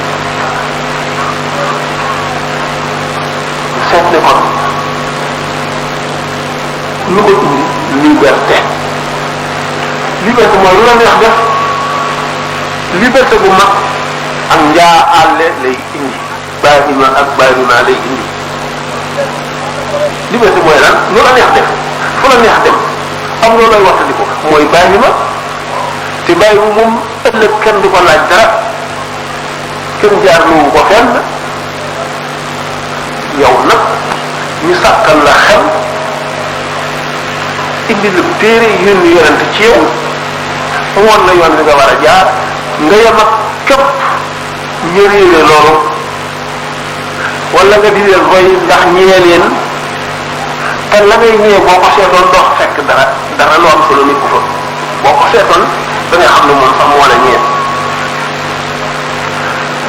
seet ne kon lu ko indi liberté. Liberté mooy lu la neex def. Liberté bu mag ak njaa àlle lay indi bàyyima ak bàyyima lay indi. Liberté mooy lan lu la neex def fu la neex dem am loolu lay waxtandi ko mooy bàyyima te bàyyima moom ëllëg kenn du ko laaj dara kenn jaar lu ko fenn yow nag ñu sàkkal la xel indi la téere yónni yonent ci yow woon la yoon li nga war a jaar nga yem ak képp ñu réere loolu wala nga di leen roy ndax ñee leen te la ngay ñëwee boo ko seetoon dox fekk dara lu am solo nit ku fa boo ko seetoon da nga xam ne moom sax moo la ñëwee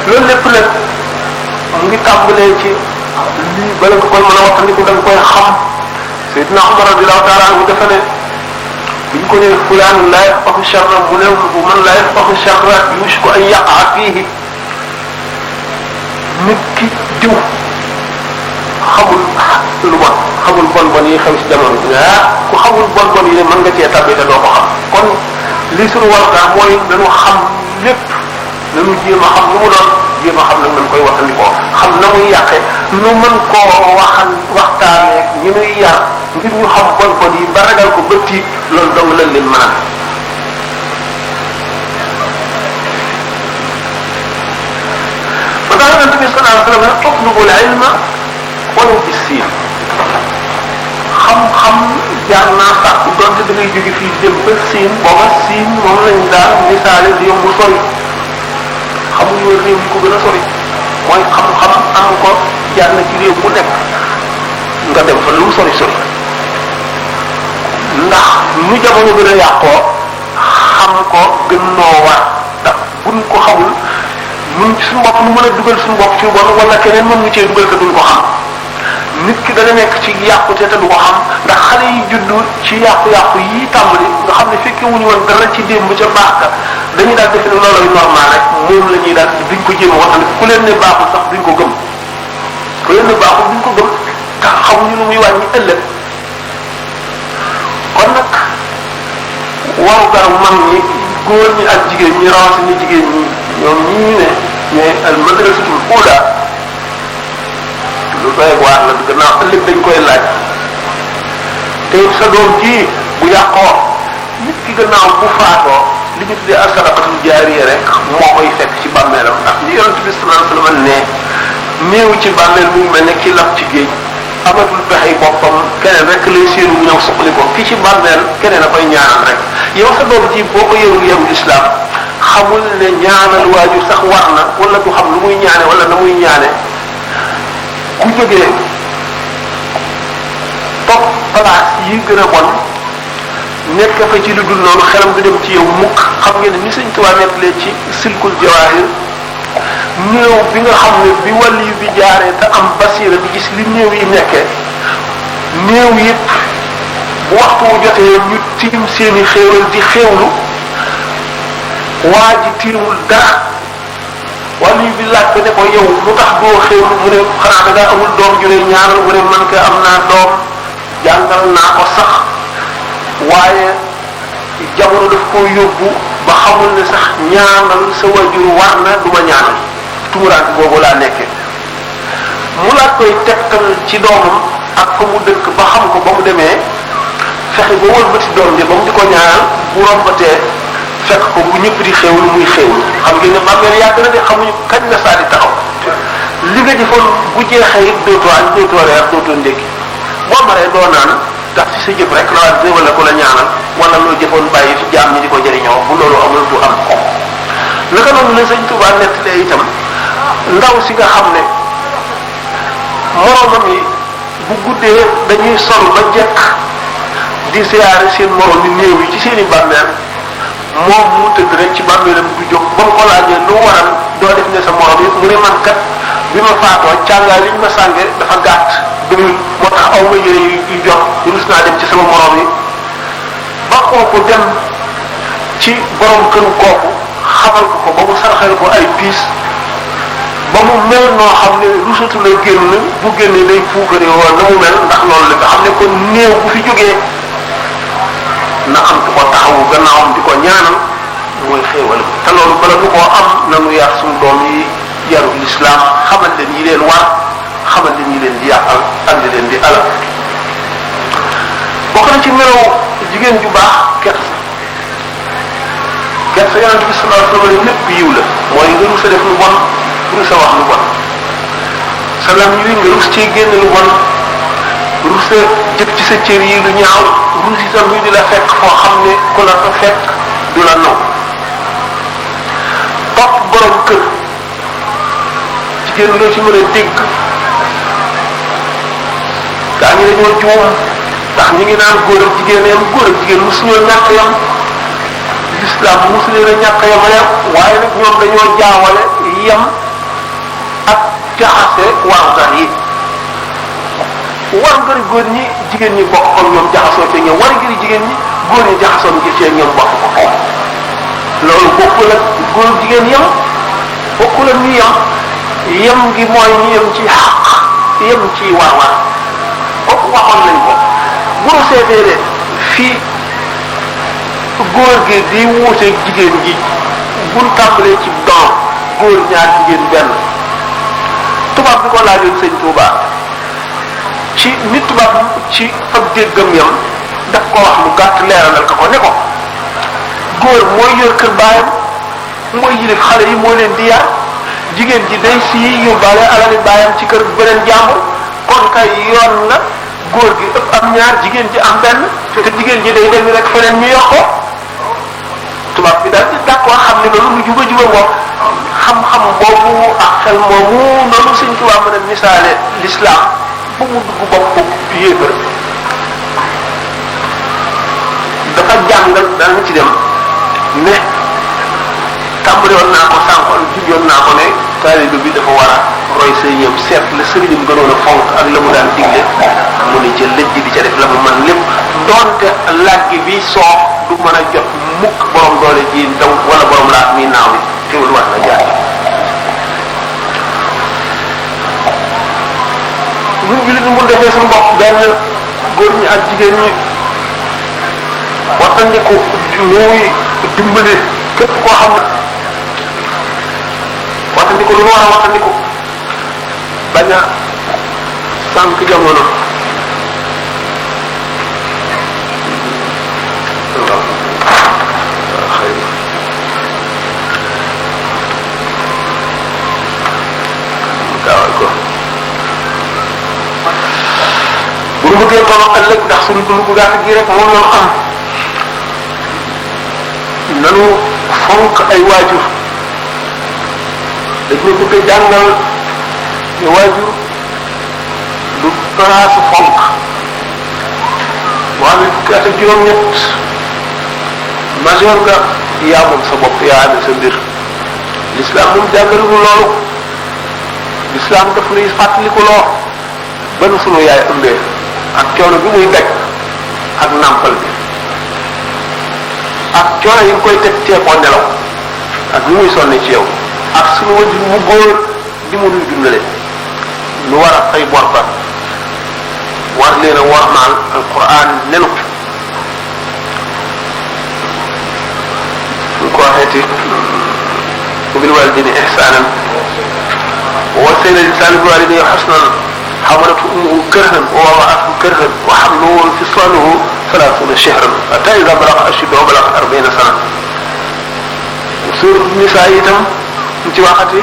loolu lépp nag mu ngi tàmbalee ci lii bala nga koy mën a waxtandiku da nga koy xam Seydina Umar radiyallahu taala anhu dafa ne biñ ko nee fulaan laa yafqahu sharra mu ne bu man laa yafqahu sharra yushku an yaqa fiihi nit ki diw xamul lu bon xamul bon yi xew si jamono bi ku xamul bon yi ne mën nga cee tabbi te doo ko xam kon li suñu war daal mooy dañu xam lépp dañu jéem a xam lu mu doon jéem a xam nag nañ koy waxandikoo xam na muy yàqe nu mën koo waxtaanee ñu nuy yar ngir ñu xam bon yi ba ragal ko bëtti loolu dong lañ leen mën a ba tax yonent bi sallallahu alayhi wa sallam ne utlubul ilma wala bi siin xam-xam jaar naa sàkku donte da ngay jóge fii dem ba siin booba siin moom lañ daal misaale di yomb sori xamuñu réew mi ko gën a sori mooy xam-xam am ko jaar na ci réew mu nekk nga dem fa lu mu sori ndax nu jamono gën a yàqoo xam ko gën noo war ndax buñ ko xamul mun suñu bopp nu mën a dugal suñu bopp ci bon wala keneen mën ñu cee dugal te duñ ko xam nit ki dana nekk ci yàqute te du ko xam ndax xale yi juddu ci yàqu-yàqu yi tàmbali nga xam ne fekke wuñu woon dara ci démb ca baax ka dañuy daal defe ne loolu normal rek moom la ñuy daal duñ ko jéem a wax ku leen ne baaxul sax duñ ko gëm ku leen ne baaxul duñ ko gëm tax xamuñu lu muy wàññi ëllëg kon nag waru garu mag ñi góor ñi ak jigéen ñi rawatina jigéen ñi ñoom ñii ne ñooy al madrasatul ula lu doy waar la gannaaw ëllëg dañ koy laaj te sa doom ji bu yàqoo nit ki gannaaw bu faatoo li ñu tuddee as-sadaqatul jaariya rek moo koy fekk ci bàmmeelam ndax li yonent bi sallallahu alayhi wasallam ne néew ci bàmmeel mu mel ne ki lab ci géej amatul pexe boppam keneen rek lay séenu ñëw suqali ko ki ci bàmmeel keneen a koy ñaanal rek yow sa doom ji boo ko yëngu yëngu islam xamul ne ñaanal waajur sax war na wala du xam lu muy ñaane wala na muy ñaane ku jógee topp place yi gën a bon nekk fa ci lu dul noonu xelam du dem ci yow mukk xam ngeen ni Sëñ Tuubaa nettalee ci silkul jawaahir néew bi nga xam ne bi wàll yu bi jaaree te am basiira bi gis li néew yi nekkee néew yëpp bu waxtu wu jotee ñu tiim seeni xéewal di xéewlu waa ji tiimul dara wàll yu bi laaj ko ne ko yow lu tax doo xéewlu mu ne xanaa da ngaa amul doom ju lay ñaanal mu ne man ka am naa doom jàngal naa ko sax waaye jamono daf koo yóbbu ba xamul ne sax ñaanal sa wajur war na du ma ñaanal tumuraanke boobu laa nekkee mu laaj koy tegtal ci doomam ak fa mu dëkk ba xam ko ba mu demee fexe ba wëlbati doom ji ba mu di ko ñaanal bu rombatee fekk ko bu ñëpp di xéwlu muy xéwlu xam ngeen ne bàmmeel yàgg na de xamuñu kañ la saa di taxaw li nga jëfoon bu jeexee it dootoo añ dootoo reer dootoo ndékki boo maree doo naan ndax ci sa jëf rek la waa di wala ko la ñaanal wala loo jëfoon bàyyi fi jaam ñi di ko jëriñoo bu loolu amul du am ko naka noonu la Sëñ Tuubaa nettalee itam ndaw si nga xam ne moromam yi bu guddee dañuy sol ba jekk di siyaare seen morom ni néew yi ci seen i bàmmeel moom mu tëdd rek ci bàmmeelam du jóg ba mu ko laajee lu waral doo def ne sa morom yi mu ne man kat bi ma faatoo càngaay li ñu ma sànge dafa gàtt doyul moo tax aw ma yére yu jox rus naa dem ci sama morom yi ba kooku dem ci borom këru kooku xamal ko ba mu sarxal ko ay piis ba mu mel noo xam ne rusatu la génn bu génnee day fuukare woon na mu mel ndax loolu la nga xam ne kon néew bu fi jógee na am di ko taxawu gannaawam di ko ñaanal mooy xéewal te loolu bala nu koo am nanu yar suñu doom yi yaru lislaam xamal leen yi leen war xamal leen yi leen di yàqal ak li leen di alal bokk na ci melaw jigéen ju baax kersa kersa yonent bi sallallahu alayhi wa sallam lépp yiw la mooy nga rus a def lu bon rus a wax lu bon salaam yi nga rus ci génn lu bon rus a jëf ci sa cër yi lu ñaaw rus itam ñu di la fekk foo xam ne ku la fa fekk du la naw topp borom kër jigéen loo ci mën a dégg gaa ñi dañoo juum ndax ñi ngi naan góor ak jigéen yam góor ak jigéen mosu ñoo ñàkk yam l'islam mosu leen a ñàkk yamale waaye nag ñoom dañoo jaawale yam ak jaxase warugar yi warugari góor ñi jigéen ñi bokk ko ñoom jaxasoo ci ñoom warugari jigéen ñi góor ñi jaxasoo ngi ci ñoom bokk ko loolu bokkul ak góor jigéen yam bokkul ak ñu yam gi mooy ñu yem ci xaq yem ci war-war kooku waxoon nañ ko bu nu seetee de fii góor gi di wuuteeg jigéen ji buñ tàmbalee ci doom góor ñaar jigéen benn tubaab bi ko laajoon sëñ Touba ci nit tubaab ci ak déggam yam daf ko wax lu gàtt leeralal ko ne ko góor mooy yor kër baayam mooy yilif xale yi moo leen di yar jigéen ji day sii yóbbaale alali baayam ci kër beneen jàmbur kon kay yoon la góor gi ëpp am ñaar jigéen ji am benn te jigéen ji day dem rek feneen ñu yokk ko tubaab bi daal di d'accord xam ne loolu lu juba moom xam-xam boobu ak xel moomu noonu Sëñ Tuubaa mën a misaale l'islam bu mu dugg bopp yéefar dafa jàngal danañ ci dem ne tàmbali woon naa ko sànqal junjoon naa ko ne taalibe bi dafa war a roy sëriñam seet la sëriñam gënoon a fonk ak la mu daan digle mu ne ca lëj di ca def la mu mën lépp doonte làggi bi soo du mën a jot mukk borom doole ji daw wala borom laat mi naaw bi teewul war na jaar ñun jullit ñi mun defee suñu bopp benn góor ñi ak jigéen ñi wattandiku muy dimbali képp koo xam ne wattandiku lu mu war a wattandiku bañ a sànq jamono gaawal ko bu ñu bëggee ko ëllëg ndax suñu dund bu gàtt gi rek moom ñoo am nanu fonk ay waajur dañu bëgg a jàngal ne waajur du place fonk boo amee fukki at ak juróom-ñett majeur nga yaa moom sa bopp yaa amee sa mbir l'islam moom jàngaluñu loolu l'islam daf nuy fàttaliku loo ba nu sunu yaay ëmbee ak coono bi muy daj ak nàmpal bi ak coono yi nga koy teg teekoo nelaw ak ni muy sonne ci yow ak sunu wajur mu góor di mu nuy dundale nu war a fay bor ba war leen a wormaal alquran nenu ñu ko waxeeti bil walidayni ihsanan wa wassayna al-insana bi walidayhi husnan حملته أمه كرها ووضعته كرها وحمله وانفصاله 30 شهرا حتى إذا بلغ أشده وبلغ 40 سنة سورة النساء يتم انت واحدة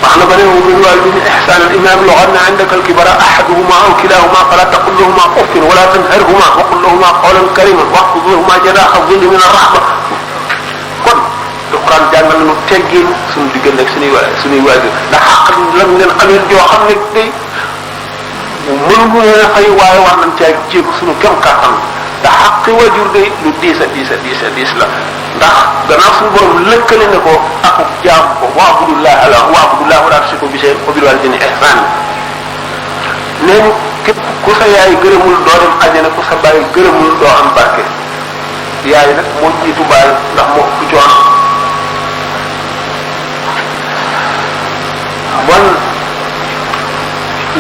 وحنا بنيه بالوالدين إحسانا إما يبلغن عندك الكبر أحدهما أو كلاهما فلا تقل لهما أف ولا تنهرهما وقل لهما قولا كريما واخفض لهما جناح الذل من الرحمة alquran jàngal nañu teggin suñu diggante ak suñuy waajur ndax xaq lan leen amee joo xam ne day mënuñu leen a fay waaye war nañ caa jéego suñu kem kàttan ndax xaqi waajur day lu diis a diis la ndax gannaaw suñu borom lëkkale na ko ak jaam ko wa'budullaha wa laa tushriku bihi shay'an wa bil walidayni ihsanan nee ñu képp ku sa yaay gërëmul doo dem àjjana ku sa baay gërëmul doo am barke yaay nag moo jiitu baay ndax moo ëpp coono bon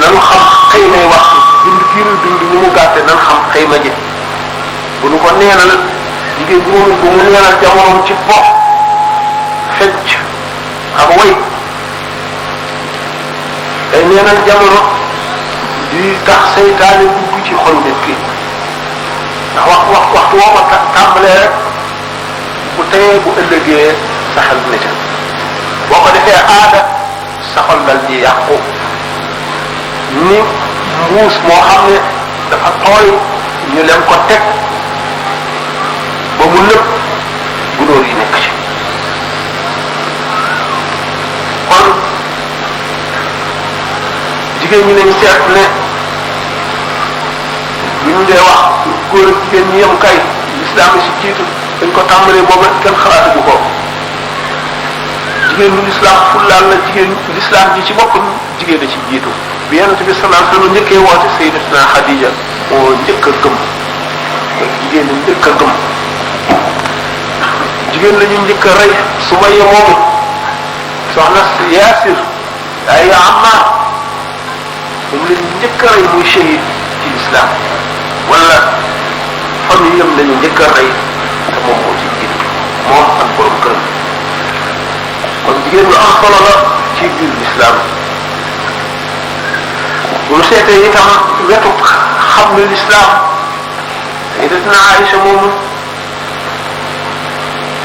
nanu xam xëy nay wax dund kii nu dund ni mu gàtte nan xam xëyma ji bu nu ko neenal jigéen bi moom bu mu neenal jamonoom ci po fecc ak way day neenal jamono di tax seytaane dugg ci xol nit ki ndax waxtu woo ko tàmbalee rek bu teyee bu ëllëgee saxal na ca boo ko defee aada saxal dal di yàqu ni muus moo xam ne dafa tooy ñu leen ko teg ba mu nëpp gunóor yi nekk ci kon jigéen ñi nañ seet ne bu ñu dee wax góor ak jigéen ñi yem kay lislaam yi si jiitu dañ ko tàmbalee booba kenn xalaatu ko jigéen lu lislaam fullaal la jigéen lislaam ji ci boppam jigéen a ci jiitu bi yonent bi sallallahu alayhi wasallam njëkkee woote sayyidatuna Xadija moo njëkk a gëm jigéen la njëkk a gëm jigéen la ñu njëkk a rey Sumayya moomu soxna Yaasir ay Ammaar moom la ñu njëkk a rey muy shahid ci lislaam wala famille yam la ñu njëkk a rey te moom moo ci jiitu moom ak borom këram kon jigéen lu am solo la ci biir lislaam bu ñu seetee itam wetu xam ne lislaam sayyidatuna Aïcha moomu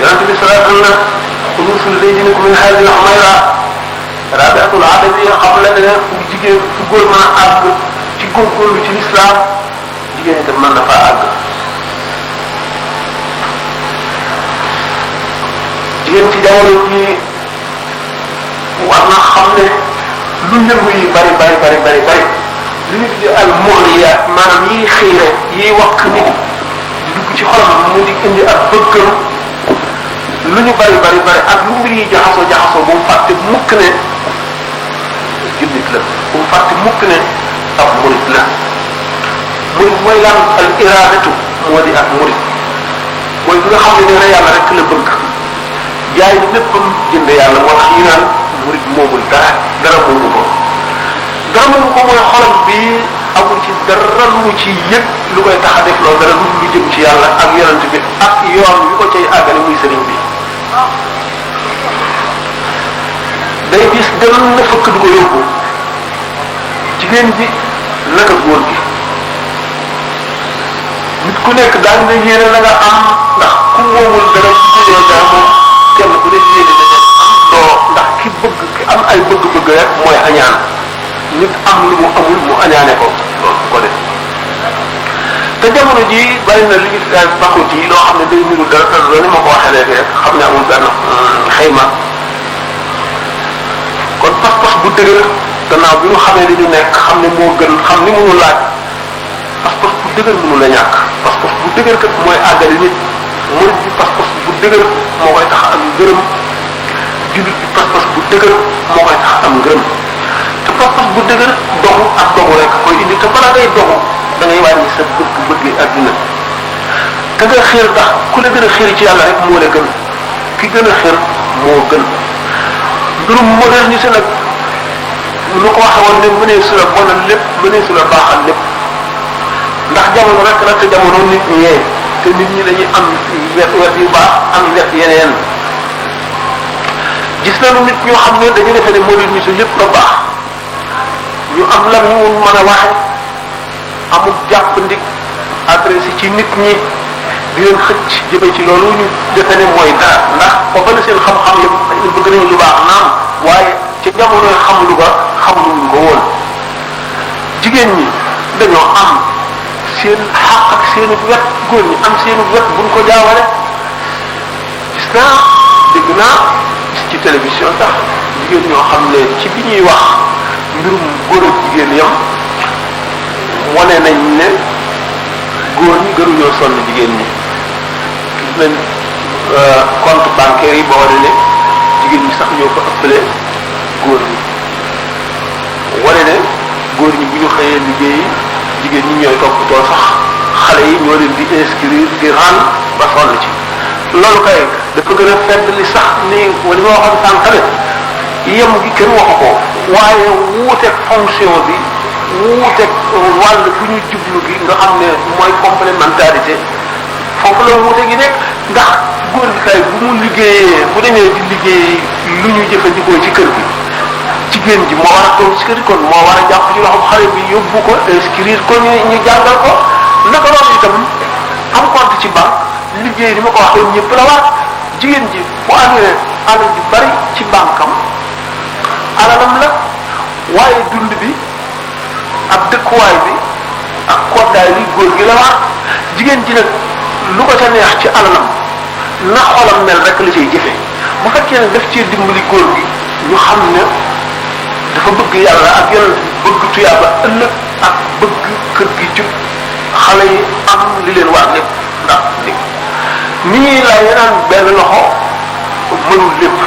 yonent bi sallallahu alayhi wa sallam unusul layjinikum min haadihi Humayra rabi'atul adawiyya xam la ne fu jigéen fu góor mën a àgg ci góorgóorlu ci lislaam jigéen itam mën na faa àgg jigéen ci jamono ji war na xam ne lu yëngu yi bari li ñu tuddee al mughriyaat maanaam yiy xiire yiy wax nit di dugg ci xolam mu di indi ak bëggam lu ñu bari ak lu mbir yi jaxasoo bu mu fàtte mukk ne jullit la bu mu fàtte mukk ne ab murit la murit mooy lan al iradatu moo di ak murit mooy bi nga xam ne nee na yàlla rek la bëgg jaay léppam jënd yàlla moo tax ñu naan murit moomul dara moomu ko mooy xolam bi amul ci dara lu ci yëg lu koy tax a def loolu dara lu jëm ci yàlla ak yonent bi ak yoon wi ko cay àggale muy sëriñ bi day gis dem na fëkk du ko yóbbu jigéen ji naka góor gi nit ku nekk daan nga yéene la nga am ndax ku moomul dara ci jëlee dara moom kenn ku ne yéene da am doo ndax ki bëgg ki am ay bëgg-bëgg rek mooy añaan nit am lu mu amul mu añaane ko loolu ko def te jamono ji bari na li ñu daal bakut yi loo xam ne day niru dara te loolu ni ma ko waxee léegi rek xam ne amul benn xëyma kon pas-pas bu dëgër gannaaw bi ñu xamee li ñu nekk xam ne moo gën xam ni mënu laaj pas-pas bu dëgër mënu la ñàkk pas-pas bu dëgër kat mooy àggali nit murid bi pas-pas bu dëgër moo koy tax am ngërëm jullit bi pas-pas bu dëgër moo koy tax am ngërëm te pas-pas bu dëgër dogu ak dogu rek koy indi te bala ngay dogu da ngay wàññi sa bëgg àdduna te nga xër ndax ku la gën a xër ci yàlla rek moo la gën ki gën a xër moo gën mbirum modernité nag lu ko waxe woon ne mënee su la bonal lépp mënee su la baaxal lépp ndax jamono rek la te jamono nit ñee te nit ñi dañuy am wet yu baax am wet yeneen gis nañu nit ñoo xam ne dañu defe ne modernité lépp la baax ñu am lan ñu mën a waxe amul jàpp ndik adressé ci nit ñi di leen xëcc jëme ci loolu ñu defe ne mooy dara ndax ba la seen xam-xam yëpp bëgg nañu lu baax naam waaye ci jamono xam lu ba xamuñu ko woon jigéen ñi dañoo am seen xaq ak seenu wet góor ñi am seenu wet buñ ko jaawale gis naa dégg naa gis ci télévision sax jigéen ñoo xam ne ci bi ñuy wax mbirum góor ak jigéen yam wane nañ ne góor ñi gënuñoo sonn jigéen ñi gis nañ compte bancaire yi ba wane ne jigéen ñi sax ñoo ko ëppale góor ñi wane ne góor ñi bu ñu xëyee liggéeyi jigéen ñi ñooy toppatoo sax xale yi ñoo leen di inscrire di ran ba sonn ci loolu kay dafa gën a fedd li sax ni wala ma waxoon sànq ne yem gi kenn waxu ko waaye wuuteeg fonction bi wuuteeg wàll bu ñu jublu gi nga xam ne mooy complémentarité foofu la wuute gi nekk ndax góor gi kay bu mu liggéeyee bu demee di liggéey lu ñu jëfandikoo ci kër gi jigéen ji moo war a toog ci kër gi kon moo war a jàpp ci loxoom xale bi yóbbu ko inscrire ko ñu jàngal ko naka noonu itam am compte ci banque liggéey ni ma ko waxee ñëpp la war jigéen ji bu amee alal ju bari ci banque am alalam la waaye dund bi ak dëkkuwaay bi ak koddaay bi góor gi la war jigéen ji nag lu ko ca neex ci alalam na xolam mel rek la cay jëfe bu fekkee ne daf cee dimbali góor gi ñu xam ne dafa bëgg yàlla ak yonent bëgg tuyaaba ëllëg ak bëgg kër gi jub xale yi am li leen war lépp ndax ni ñuy la yenaan benn loxo mënul lépp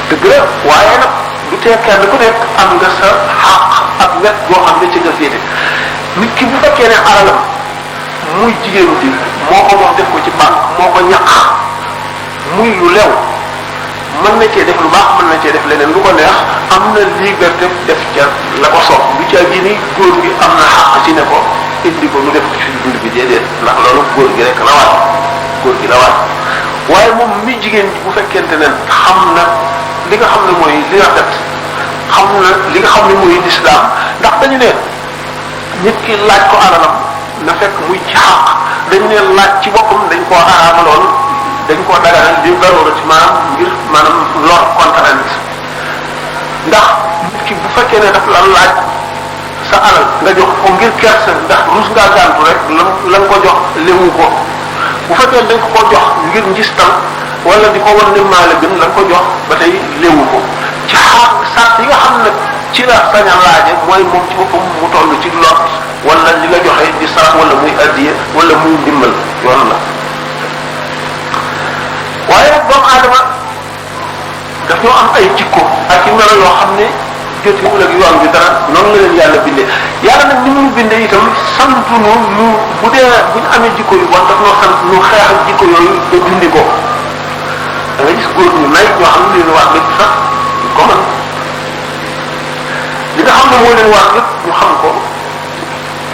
dëgg la waaye nag du tee kenn ku nekk am nga sa xàq ak wet boo xam ne ci nga féete nit ki bu fekkee ne alalam muy jigéenu ji moo ko moom def ko ci banque moo ko ñaq muy lu lew mën na cee def lu baax mën na cee def leneen lu ko neex am na liberté def ca la ko soob du caa gi ni góor gi am na xàq ci ne ko indi ko mu def ko ci dund bi déedéet ndax loolu góor gi rek la waat góor gi la waat waaye moom mi jigéen ji bu fekkente ne xam na li nga xam ne mooy li rafet xam na li nga xam ne mooy lislaam ndax dañu ne nit ki laaj ko alalam na fekk muy ci xàq dañu ne laaj ci boppam dañ koo araamaloon dañ koo daganal di daroora ci maanaam lor contrainte ndax nit ki bu fekkee ne daf la laaj sa alal nga jox ko ngir kersa ndax rus ngaa gàntu rek la nga ko jox léwu ko bu fekkee dañ ko jox ngir njistal wala di ko war ne maale gën la nga ko jox ba tey léwu ko ci xaar sart yi nga xam ne ci la sañ a laaje mooy moom ci boppam mu toll ci lot wala li nga joxe di sarax wala muy addiye wala muy ndimbal yoon la waaye nag doomu aadama daf ñoo am ay jikko ak i melo yoo xam ne jotiwul ak yoon bi dara noonu la leen yàlla bindee yàlla nag ni muy bindee itam santu nu bu dee bu ñu amee jikko yu bon daf noo sant nu xeex ak jikko yooyu ba dindi ko da nga gis góor ñu nay ñoo xam ne leen wax lépp sax ko man li nga xam ne moo leen wax lépp ñu xam ko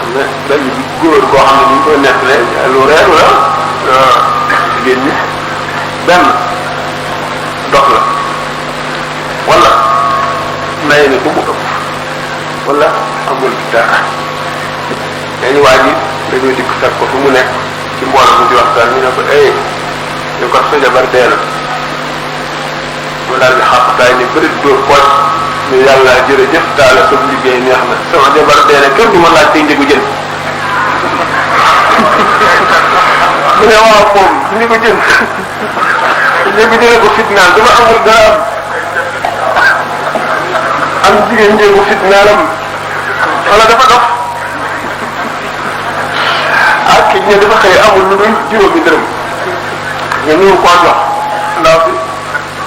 am na benn góor koo xam ne ñu koy nettalee lu reer la jigéen ñi benn dox la wala nay ni ko mu ëpp wala amul dara dañu waa ji dañoo dikk fekk ko fu mu nekk ci mbooloo mu di waxtaan ñu ne ko ñu ko sa jabar dee na mu daal di xàqtaay ni bëri dóor pooj ñu yàlla jërëjëf daal sa liggéey neex na sama jabar dee na kenn du ma laaj tey njëgu jën mu ne waaw moom njëgu jën njëgu jëne ko fitnaan dama amul dara am jigéen njëgu fitnaalam wala dafa dof ak ki ne dafa xëy amul lu dul juróomi dërëm nga ñëw koo jox ndaw si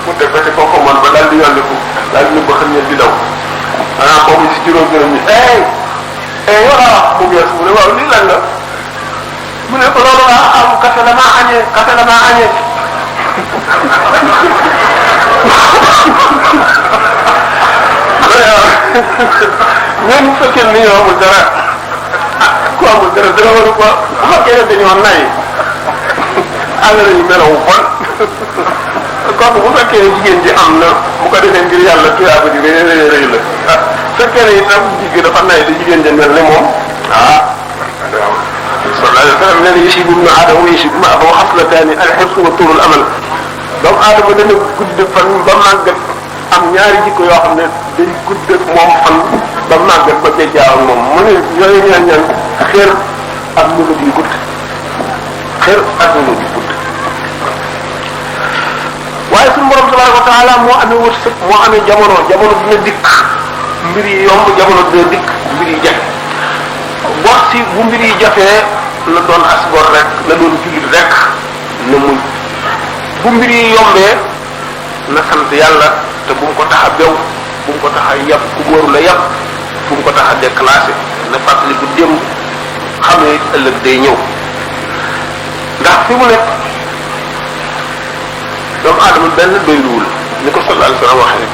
mu def ba ci kooku man ba daal di yolliku daal di nëbb xam ne di daw maanaam boobu si juróom dërëm yi wala mu gees mu ne waaw lii lan la mu ne ko loolu am café la maa añee ñun bu fekkee ni ñoo amul dara ku amul dara dara waru ko bu fekkee ne dañoo nay àll nañu melawu bon kooku bu fekkee jigéen ji am na bu ko defee ngir yàlla tuyaaba ji rëy la fekkee ne itam jigéen dafa nay te jigéen ja mel ne moom sallallahu alayhi wa sallam nee na yusibu ibnu aadama wa yusibu ma'ahu xaslataani al-hirsu wa tuulul amal doomu aadama dana gudd fan ba màggat am ñaari jikko yoo xam ne day gudd ak moom fan ba màggat ba jajjaaw ak moom mu ne yooyu ñaan xeer ak mënu di gudd xeer ak mënu di gudd waaye suñu borom tabaraka wa taala moo amee wërsëg moo amee jamono dina dikk mbir yi yomb jamono dina dikk mbir yi jafe bor si bu mbir yi jafee la doon asgor rek la doon jullit rek na muñ bu mbir yi yombee na sant yàlla te bu mu ko tax a bew bu mu ko tax a yab ku góoru la yab bu mu ko tax a déclassé na fàttali bu démb xam ne ëllëg day ñëw ndax fi mu nekk doomu aadama benn doyluwul ni ko sallallahu alayhi wa sallam waxee rek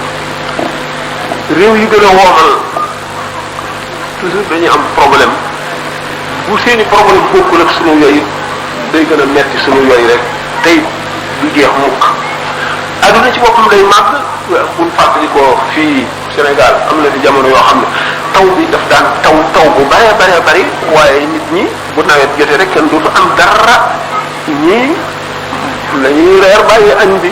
réew yi gën a woomal toujours dañuy am problème bu seeni problème bokkul ak sunu yooyu day gën a metti sunu yooyu rek tey du jeex mukk adduna ci boppam day màgg buñ fàttali ko fii Sénégal am na di jamono yoo xam ne taw bi daf daan taw bu bare bari waaye nit ñi bu nawet jotee rek kenn dootu am dara ñii lañuy reer bàyyi añ bi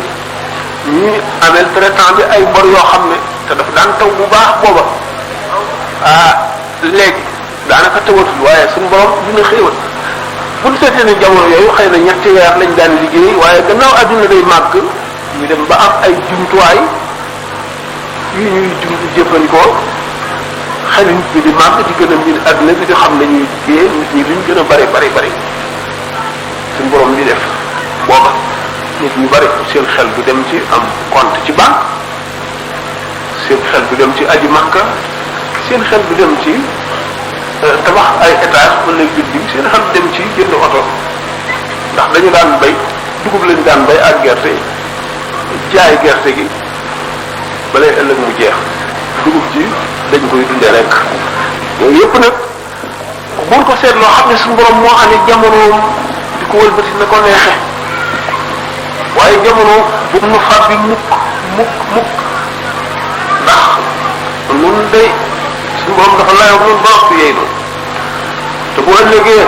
ñii amel traitement bi ay bor yoo xam ne te daf daan taw bu baax booba léegi daanaka tawatul waaye suñu borom dina xéewal bu ñu seetee ne jamono yooyu xëy na ñetti weer lañ daan liggéey waaye gannaaw adduna day màgg ñu dem ba am ay jumtuwaay yu ñuy jëfandikoo xel nit ñi di màgg di gën a miin adduna bi di xam ne ñuy liggéey nit ñi luñ gën a bari suñu borom di def booba nit ñu bari seen xel du dem ci am compte ci banque seen xel du dem ci aji makka seen xel du dem ci tabax ay étage wala building seen xel du dem ci jënd oto ndax dañu daan bay dugub lañu daan bay ak gerte jaay gerte gi balay ëllëg mu jeex dugub ji dañ koy dundee rek yooyu yëpp nag buñ ko seetloo xam ne suñu borom moo amee jamonoom di ko wëlbati na ko neexe waaye jamono bu mu far bi mukk ndax nun day suñu borom dafa layoog nun ba waxtu yeey noonu te bu ëllëgee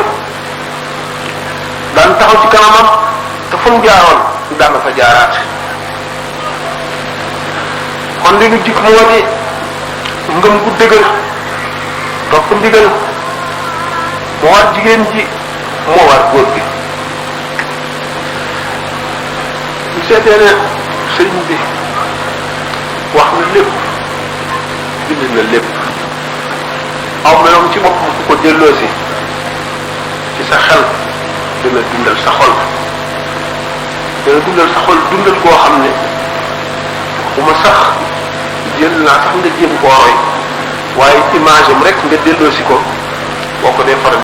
daan taxaw ci kanamam te fu mu jaaroon daan na fa jaaraat kon li nu jik moo di ngëm gu dëgër topp ndigal moo war jigéen ji moo war góor gi bu seetee ne sëriñ bi wax na lépp bind na lépp aw meloom ci boppam ku ko delloosi ci sa xel dana dundal sa xol dundal koo xam ne bu ma sax jël naa sax nga jéem koo roy waaye image am rek nga delloosi ko boo ko dee faral